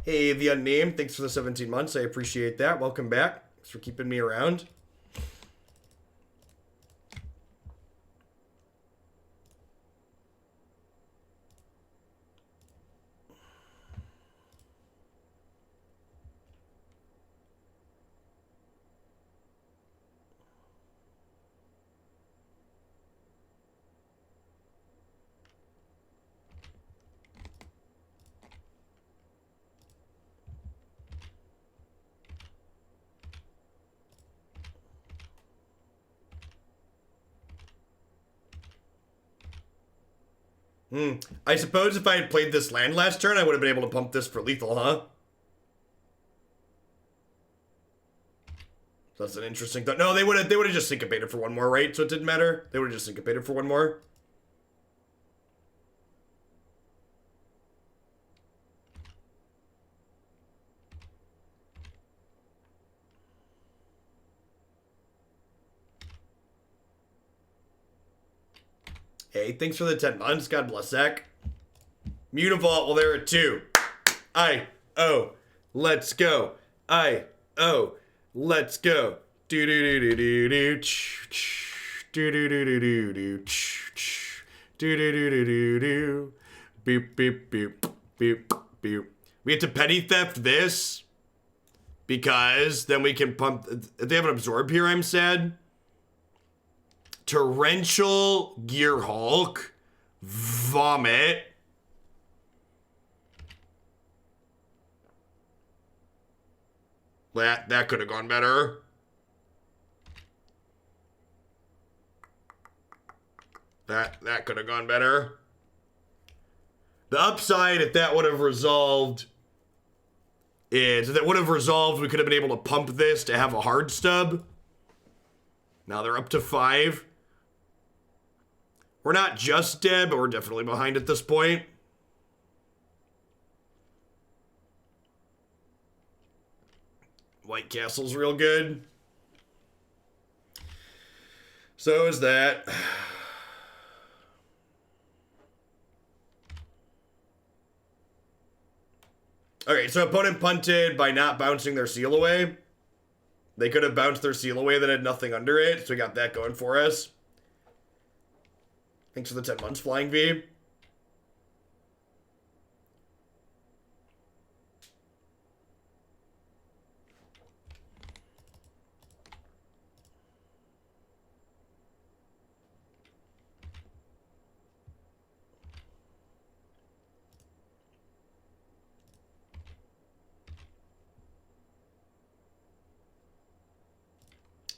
Hey, the unnamed, thanks for the 17 months. I appreciate that. Welcome back. Thanks for keeping me around. I suppose if I had played this land last turn, I would have been able to pump this for lethal, huh? So that's an interesting thought. No, they would have just syncopated for one more, right? So it didn't matter. They would have just syncopated for one more. Hey, thanks for the 10 months. God bless Zach. Mutavault, well, there are 2. Let's go. Let's go. Do do do do do do do do do do do do do do do do do. Beep beep beep beep beep. We have to petty theft this because then we can pump. If they have an absorb here, I'm sad. Torrential Gear Hulk. Vomit. That could have gone better. That could have gone better. The upside, if that would have resolved, is if that would have resolved, we could have been able to pump this to have a hard stub. Now they're up to 5. We're not just dead, but we're definitely behind at this point. White Castle's real good. So is that. Okay, so opponent punted by not bouncing their seal away. They could have bounced their seal away that had nothing under it, so we got that going for us. Thanks for the 10 months, Flying V.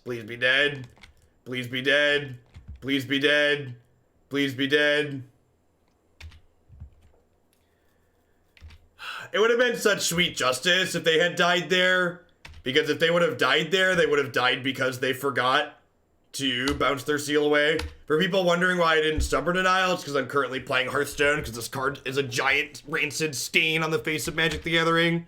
Please be dead. Please be dead. Please be dead. Please be dead. It would have been such sweet justice if they had died there. Because if they would have died there, they would have died because they forgot to bounce their seal away. For people wondering why I didn't Stubborn Denial, it's because I'm currently playing Hearthstone, because this card is a giant rancid stain on the face of Magic the Gathering.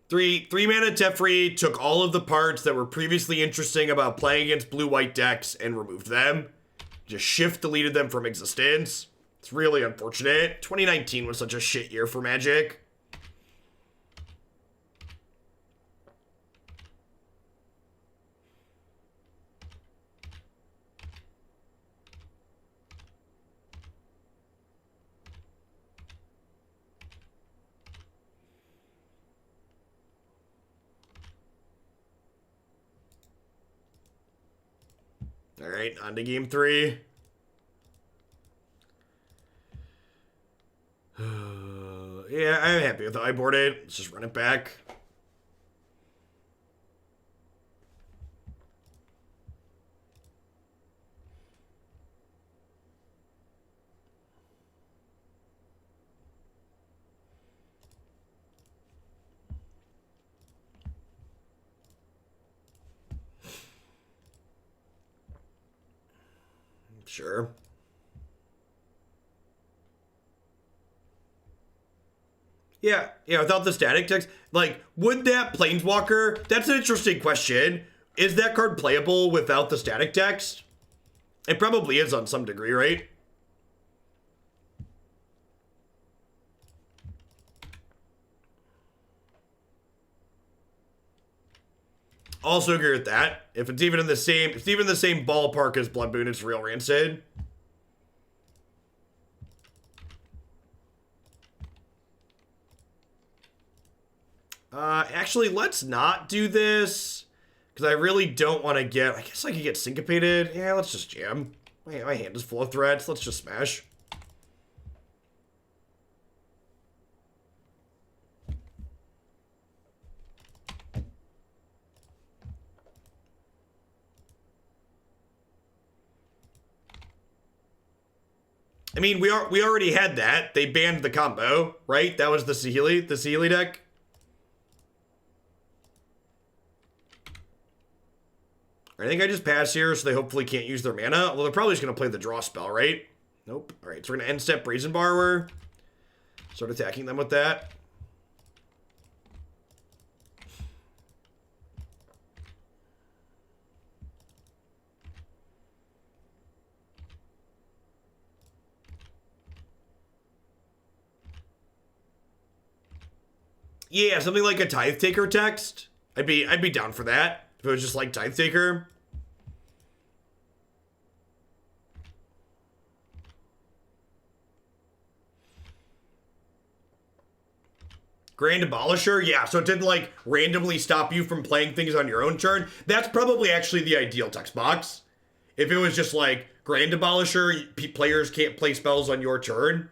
Three mana Teferi took all of the parts that were previously interesting about playing against blue-white decks and removed them. Just shift deleted them from existence. It's really unfortunate. 2019 was such a shit year for Magic. All right, on to game 3. Yeah, I'm happy with how I boarded. Let's just run it back. Sure. Yeah, without the static text, like, would that Planeswalker, that's an interesting question. Is that card playable without the static text? It probably is on some degree, right? Also agree with that. If it's even in the same, ballpark as Blood Moon, it's real rancid. Actually, let's not do this. Because I really don't want to get... I guess I could get syncopated. Yeah, let's just jam. My hand is full of threats. Let's just smash. I mean, we already had that. They banned the combo, right? That was the Saheeli deck. I think I just pass here, so they hopefully can't use their mana. Although they're probably just going to play the draw spell, right? Nope. All right, so we're going to end step Brazen Borrower. Start attacking them with that. Yeah, something like a Tithe Taker text. I'd be down for that. If it was just like Tithe Taker. Grand Abolisher? Yeah, so it didn't like randomly stop you from playing things on your own turn. That's probably actually the ideal text box. If it was just like Grand Abolisher, players can't play spells on your turn.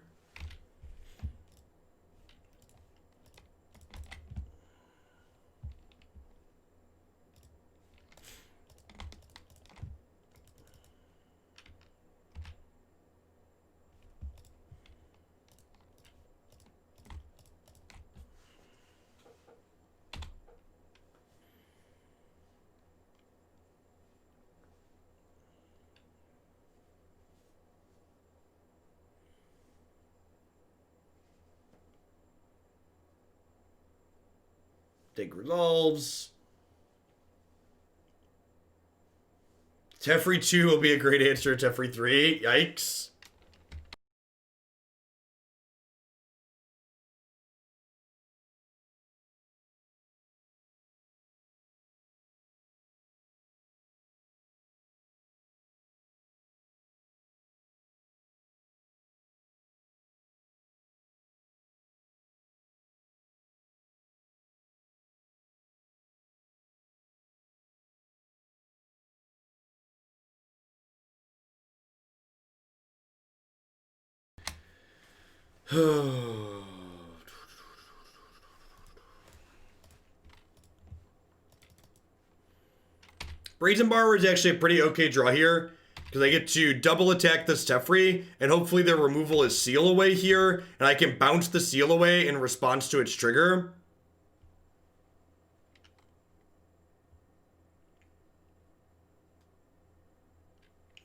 Dig resolves. Teferi 2 will be a great answer to Teferi 3. Yikes. Brazen Borrower is actually a pretty okay draw here, because I get to double attack this Teferi, and hopefully their removal is Seal Away here, and I can bounce the Seal Away in response to its trigger.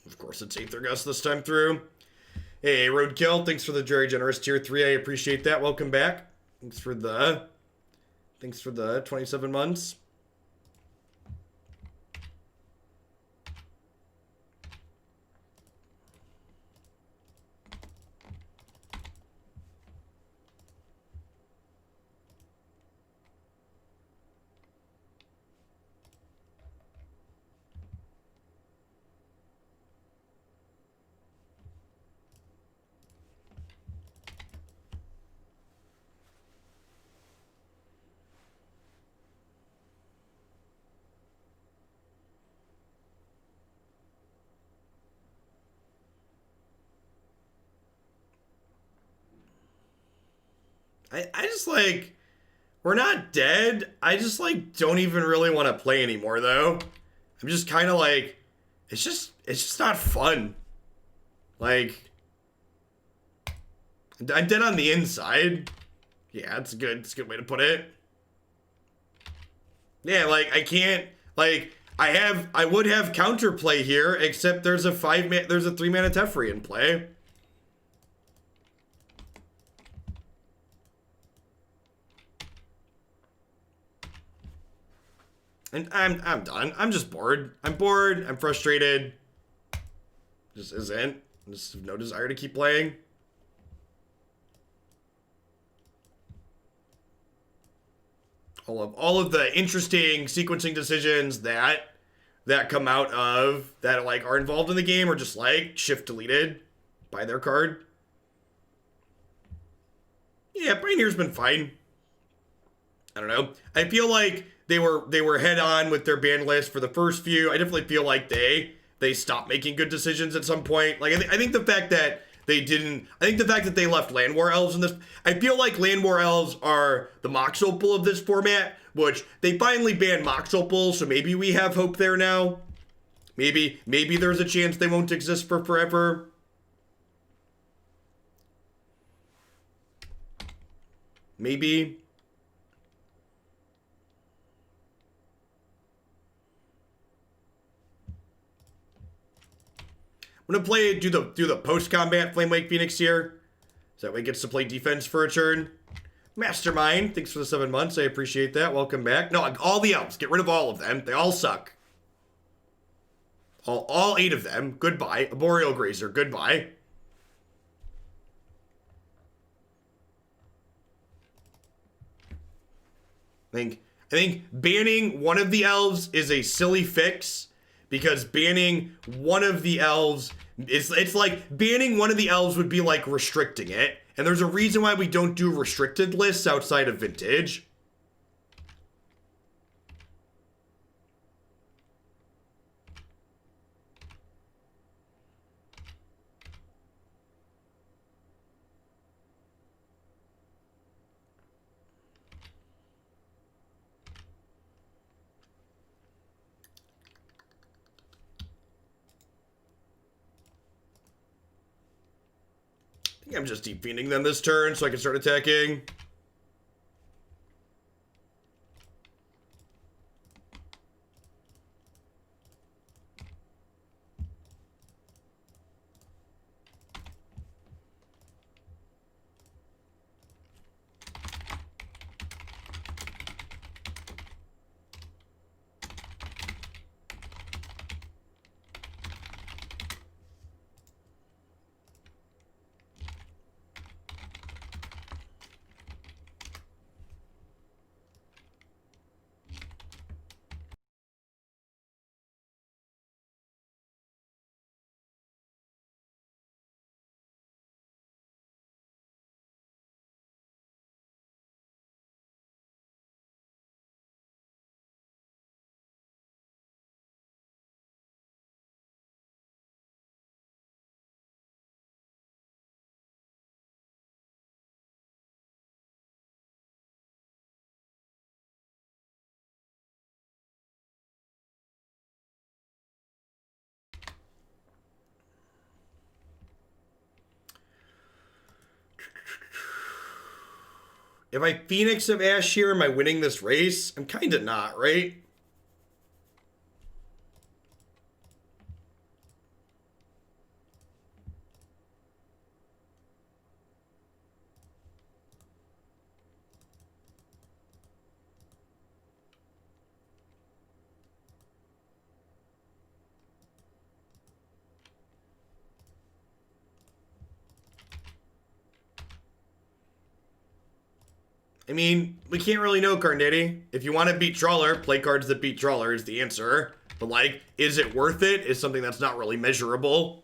Of course, it's Aether Gust this time through. Hey, Roadkill, thanks for the very generous tier 3. I appreciate that. Welcome back. Thanks for the 27 months. I just like, we're not dead. I just like don't even really want to play anymore though. I'm just kind of like, it's just not fun. Like, I'm dead on the inside. Yeah, it's a good way to put it. Yeah, like I can't, like I would have counterplay here, except there's a 3-mana Teferi in play. And I'm done. I'm just bored. I'm bored. I'm frustrated. Just isn't. Just no desire to keep playing. All of the interesting sequencing decisions that come out of that like are involved in the game are just like shift deleted by their card. Yeah, Pioneer's been fine. I don't know. I feel like they were head on with their ban list for the first few. I definitely feel like they stopped making good decisions at some point. Like I think the fact that they didn't. I think the fact that they left Land War Elves in this. I feel like Land War Elves are the Mox Opal of this format, which they finally banned Mox Opal, so maybe we have hope there now. Maybe there's a chance they won't exist for forever. Maybe. I'm gonna do the post-combat Flamewake Phoenix here. So that way it gets to play defense for a turn. Mastermind, thanks for the 7 months. I appreciate that. Welcome back. No, all the elves. Get rid of all of them. They all suck. All 8 of them. Goodbye. Arboreal Grazer. Goodbye. I think banning one of the elves is a silly fix, because banning one of the elves, it's like banning one of the elves would be like restricting it. And there's a reason why we don't do restricted lists outside of Vintage. I think I'm just Deep-Fiending them this turn so I can start attacking. If I Phoenix of Ash here, am I winning this race? I'm kind of not, right? I mean, we can't really know, Carnetti. If you want to beat Trawler, play cards that beat Trawler is the answer. But, like, is it worth it? Is something that's not really measurable.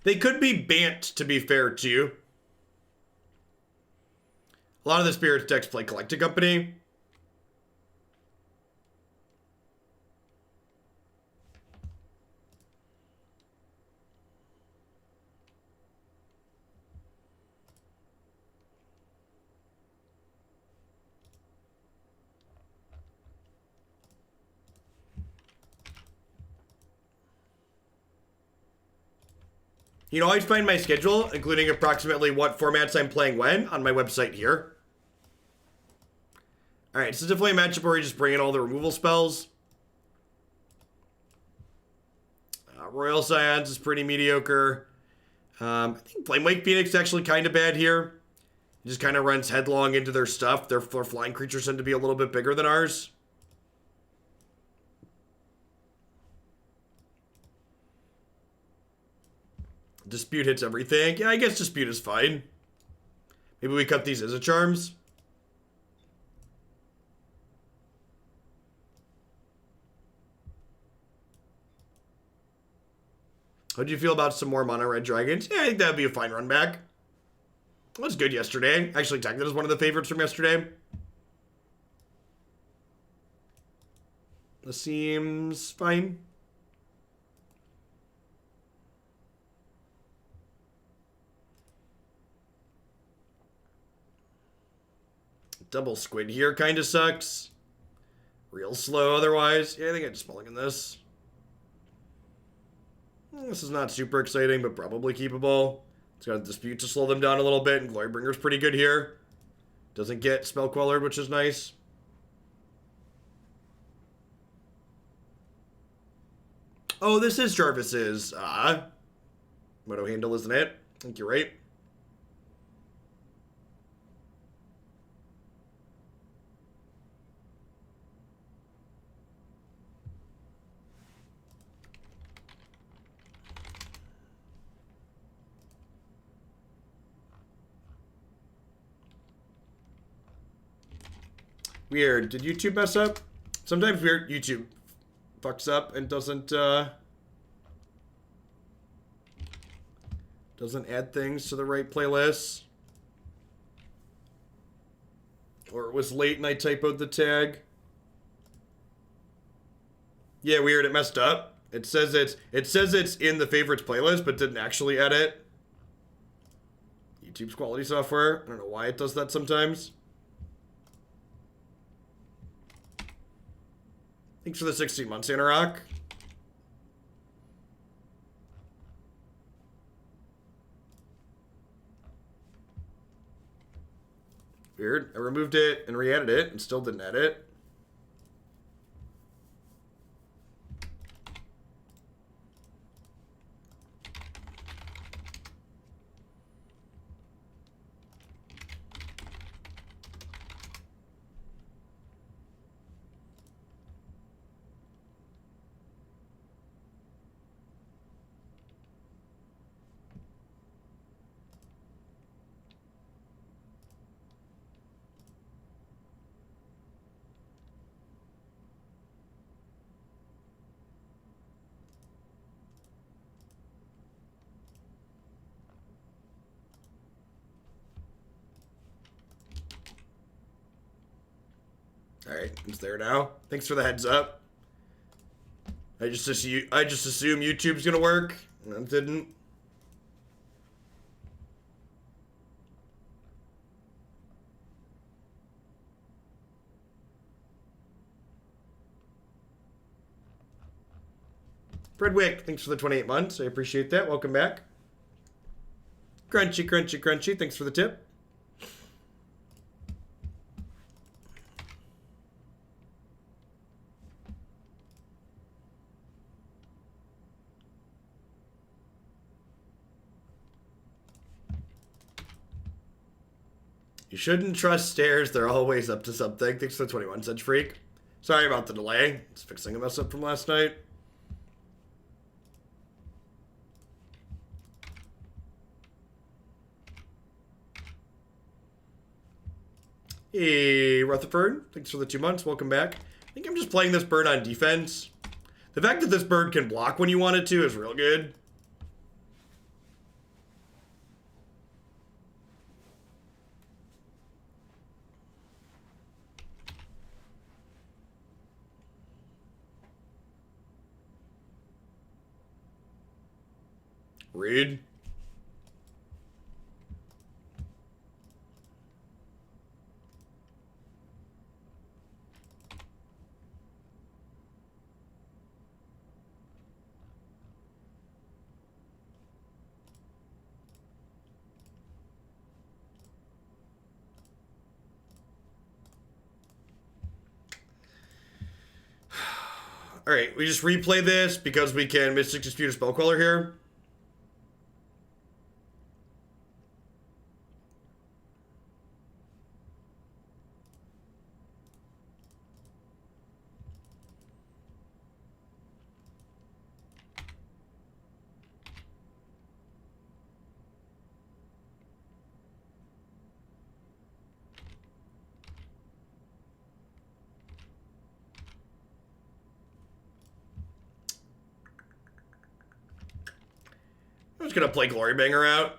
They could be Bant, to be fair, too. A lot of the Spirits decks play Collected Company. You know, I find my schedule, including approximately what formats I'm playing when, on my website here. Alright, this is definitely a matchup where we just bring in all the removal spells. Royal Scions is pretty mediocre. I think Flamewake Phoenix is actually kind of bad here. It just kind of runs headlong into their stuff. Their flying creatures tend to be a little bit bigger than ours. Dispute hits everything. Yeah, I guess Dispute is fine. Maybe we cut these Izzet Charms. How do you feel about some more mono red dragons? Yeah, I think that would be a fine run back. It was good yesterday. Actually, tagged that as one of the favorites from yesterday. This seems fine. Double squid here kind of sucks. Real slow otherwise. Yeah, I think I just mulligan this. This is not super exciting, but probably keepable. It's got a Dispute to slow them down a little bit, and Glorybringer's pretty good here. Doesn't get Spell Quellered, which is nice. Oh, this is Jarvis's. Moto handle, isn't it? I think you're right. Weird. Did YouTube mess up? Sometimes weird YouTube fucks up and doesn't add things to the right playlists. Or it was late and I typoed the tag. Yeah, weird. It messed up. It says it's in the favorites playlist, but didn't actually edit. YouTube's quality software. I don't know why it does that sometimes. Thanks for the 16 months, Anarok. Weird. I removed it and re-added it and still didn't edit. Alright, it's there now. Thanks for the heads up. I just assume YouTube's gonna work. And it didn't. Fredwick, thanks for the 28 months. I appreciate that. Welcome back. Crunchy, crunchy, crunchy. Thanks for the tip. You shouldn't trust stairs. They're always up to something. Thanks for the 21 cents, freak. Sorry about the delay. It's fixing a mess up from last night. Hey, Rutherford. Thanks for the 2 months. Welcome back. I think I'm just playing this bird on defense. The fact that this bird can block when you want it to is real good. Rude. Alright, we just replay this because we can Mystic Dispute a Spellqueller here. I'm just gonna play Glorybringer out.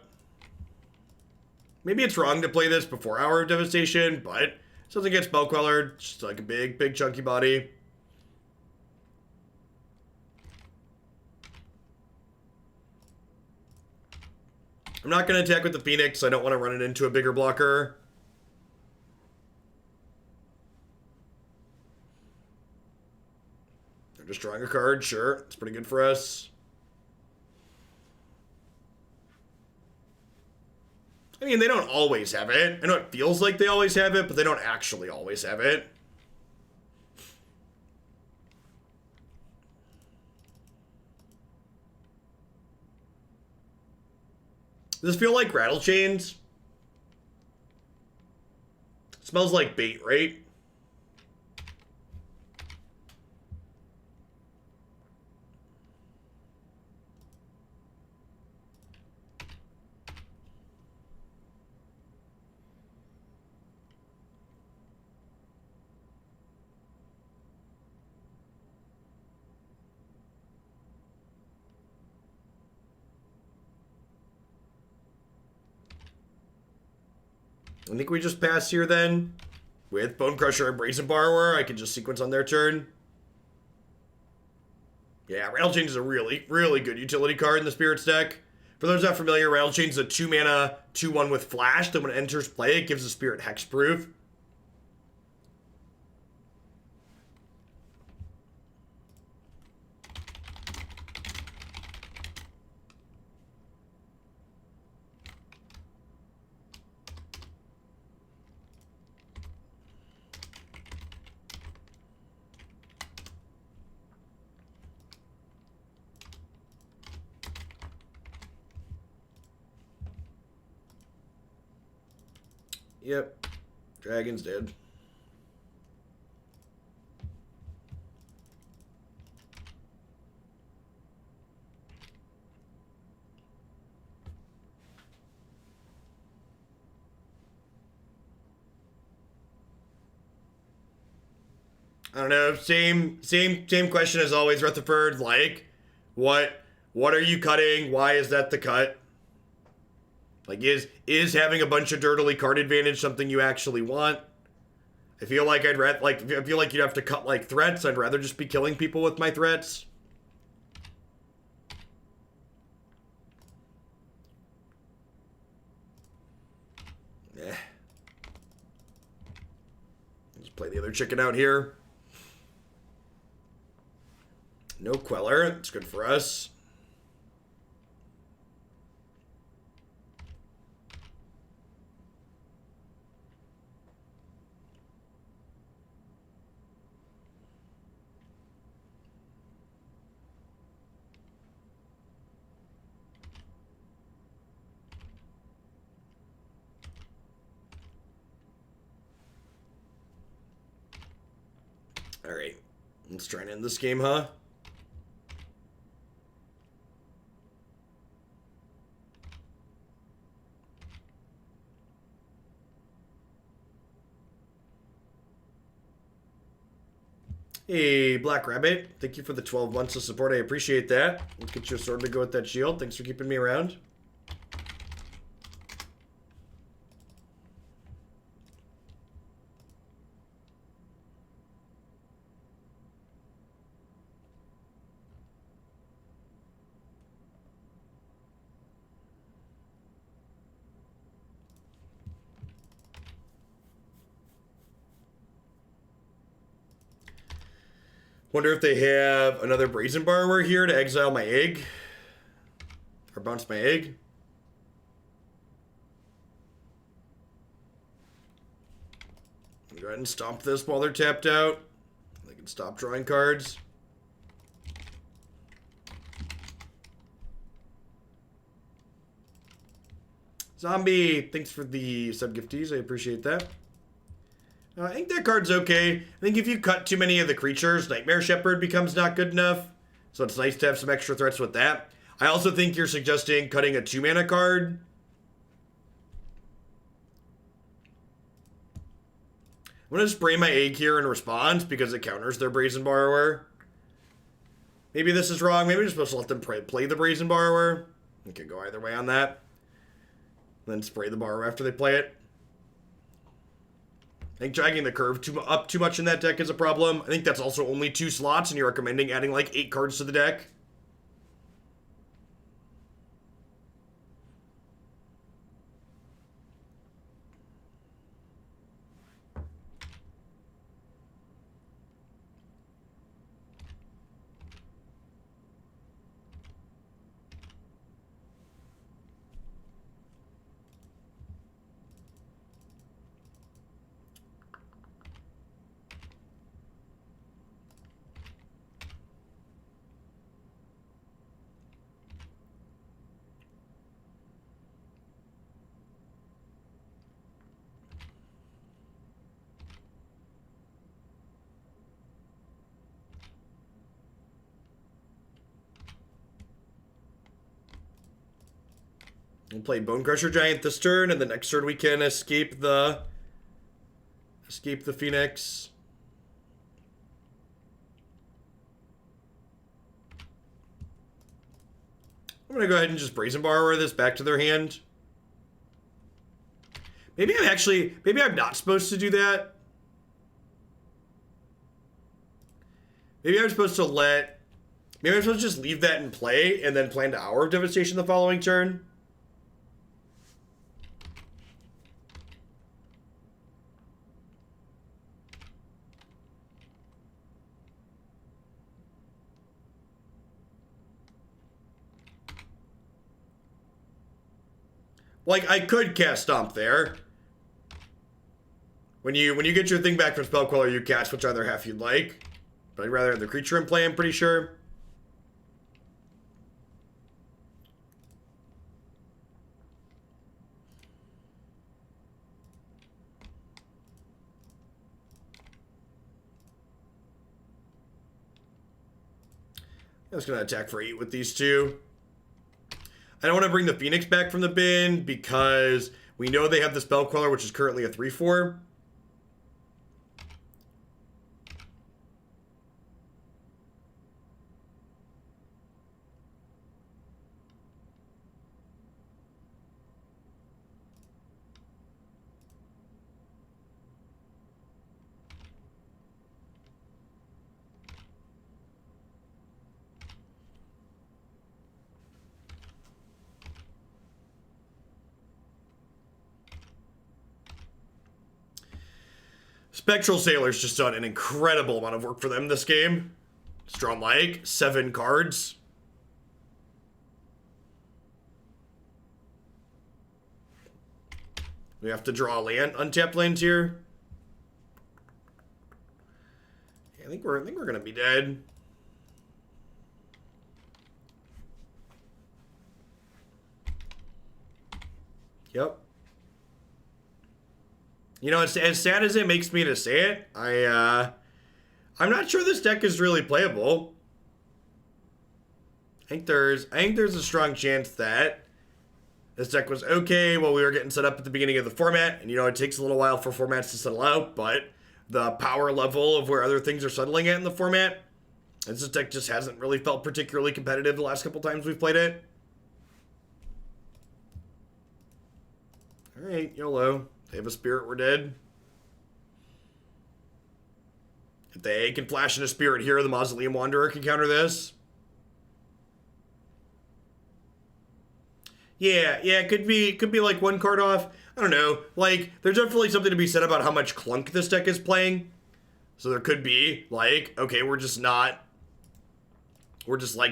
Maybe it's wrong to play this before Hour of Devastation, but it doesn't get Spellquellered. Just like a big chunky body. I'm not gonna attack with the Phoenix. I don't want to run it into a bigger blocker. They're just drawing a card, sure. It's pretty good for us. I mean, they don't always have it. I know it feels like they always have it, but they don't actually always have it. Does this feel like rattle chains? Smells like bait, right? I think we just pass here then. With Bonecrusher and Brazen Borrower, I can just sequence on their turn. Yeah, Rattle Chains is a really good utility card in the Spirits deck. For those not familiar, Rattle Chains is a 2-mana, 2/1 with Flash that when it enters play, it gives the Spirit hexproof. Yep. Dragon's dead. I don't know. Same question as always, Rutherford. Like, what are you cutting? Why is that the cut? Like, is having a bunch of dirtily card advantage something you actually want? I feel like I feel like you'd have to cut like threats. I'd rather just be killing people with my threats. Eh. Just play the other chicken out here. No Queller. It's good for us. All right, let's try and end this game, huh? Hey, Black Rabbit, thank you for the 12 months of support. I appreciate that. Let's get you a sword to go with that shield. Thanks for keeping me around. Wonder if they have another Brazen Borrower here to exile my egg. Or bounce my egg. Go ahead and stomp this while they're tapped out. They can stop drawing cards. Zombie, thanks for the sub-gifties. I appreciate that. I think that card's okay. I think if you cut too many of the creatures, Nightmare Shepherd becomes not good enough. So it's nice to have some extra threats with that. I also think you're suggesting cutting a 2-mana card. I'm going to spray my egg here in response because it counters their Brazen Borrower. Maybe this is wrong. Maybe we're supposed to let them play the Brazen Borrower. It could go either way on that. Then spray the Borrower after they play it. I think dragging the curve up too much in that deck is a problem. I think that's also only 2 slots, and you're recommending adding like 8 cards to the deck. We'll play Bonecrusher Giant this turn, and the next turn we can escape the Phoenix. I'm gonna go ahead and just Brazen Borrower this back to their hand. Maybe I'm not supposed to do that. Maybe I'm supposed to just leave that in play and then plan to Hour of Devastation the following turn. Like, I could cast Stomp there. When you get your thing back from Spellqueller, you cast whichever half you'd like. But I'd rather have the creature in play, I'm pretty sure. I'm just going to attack for 8 with these two. I don't want to bring the Phoenix back from the bin because we know they have the Spellqueller, which is currently a 3/4. Spectral Sailor's just done an incredible amount of work for them this game. It's drawn like 7 cards. We have to draw land, untapped lands here. Yeah, I think we're gonna be dead. Yep. You know, as sad as it makes me to say it, I'm not sure this deck is really playable. I think there's a strong chance that this deck was okay while we were getting set up at the beginning of the format, and you know, it takes a little while for formats to settle out, but the power level of where other things are settling at in the format, this deck just hasn't really felt particularly competitive the last couple times we've played it. Alright, YOLO. They have a spirit, we're dead. If they can flash in a spirit here, the Mausoleum Wanderer can counter this. Yeah, it could be like 1 card off. I don't know. Like, there's definitely something to be said about how much clunk this deck is playing. So there could be, like, okay, we're just like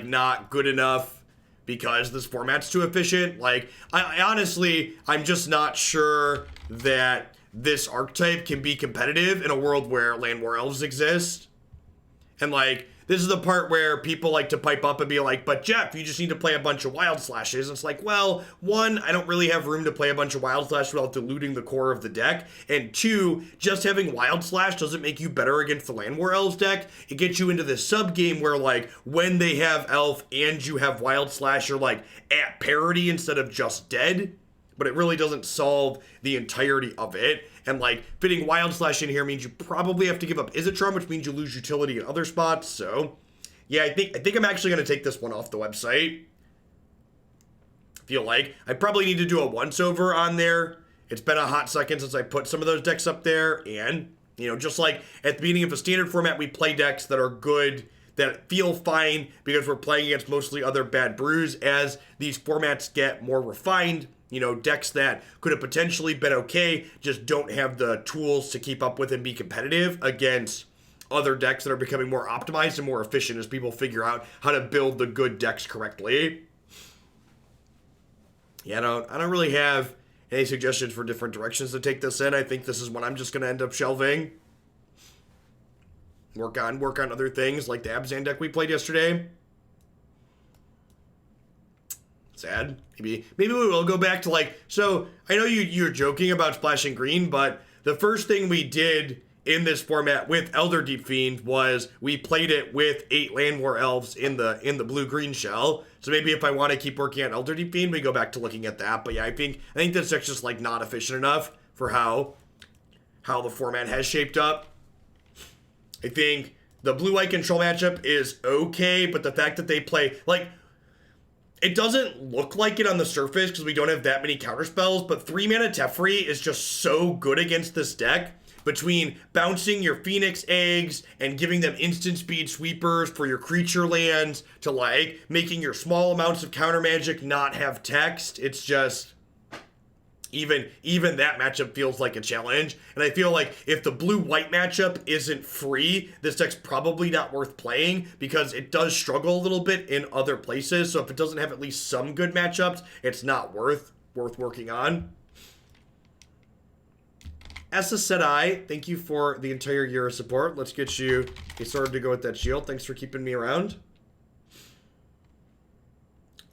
not good enough because this format's too efficient. Like, I honestly, I'm just not sure that this archetype can be competitive in a world where Land War Elves exist. And, like, this is the part where people like to pipe up and be like, but Jeff, you just need to play a bunch of Wild Slashes. It's like, well, one, I don't really have room to play a bunch of Wild Slash without diluting the core of the deck. And two, just having Wild Slash doesn't make you better against the Land War Elves deck. It gets you into this sub game where like when they have Elf and you have Wild Slash, you're like at parity instead of just dead. But it really doesn't solve the entirety of it. And like fitting Wild Slash in here means you probably have to give up Izzet Charm, which means you lose utility in other spots. So yeah, I think I'm actually going to take this one off the website. Feel like I probably need to do a once over on there. It's been a hot second since I put some of those decks up there. And, you know, just like at the beginning of a standard format, we play decks that are good, that feel fine because we're playing against mostly other bad brews. As these formats get more refined, you know, decks that could have potentially been okay just don't have the tools to keep up with and be competitive against other decks that are becoming more optimized and more efficient as people figure out how to build the good decks correctly. Yeah, I don't really have any suggestions for different directions to take this in. I think this is what I'm just going to end up shelving. Work on other things like the Abzan deck we played yesterday. Sad. Maybe we will go back to like, so I know you're joking about splashing green, but the first thing we did in this format with Elder Deep-Fiend was we played it with 8 Land War Elves in the blue-green shell. So maybe if I want to keep working on Elder Deep-Fiend, we go back to looking at that. But yeah, I think this deck's just like not efficient enough for how the format has shaped up. I think the blue-white control matchup is okay, but the fact that they play like, it doesn't look like it on the surface because we don't have that many counterspells, but 3-mana Teferi is just so good against this deck. Between bouncing your Phoenix eggs and giving them instant speed sweepers for your creature lands to like making your small amounts of counter magic not have text, it's just even that matchup feels like a challenge. And I feel like if the blue-white matchup isn't free, this deck's probably not worth playing because it does struggle a little bit in other places. So if it doesn't have at least some good matchups, it's not worth working on. Essa said thank you for the entire year of support. Let's get you a sword to go with that shield. Thanks for keeping me around.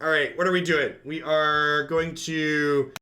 All right, what are we doing? We are going to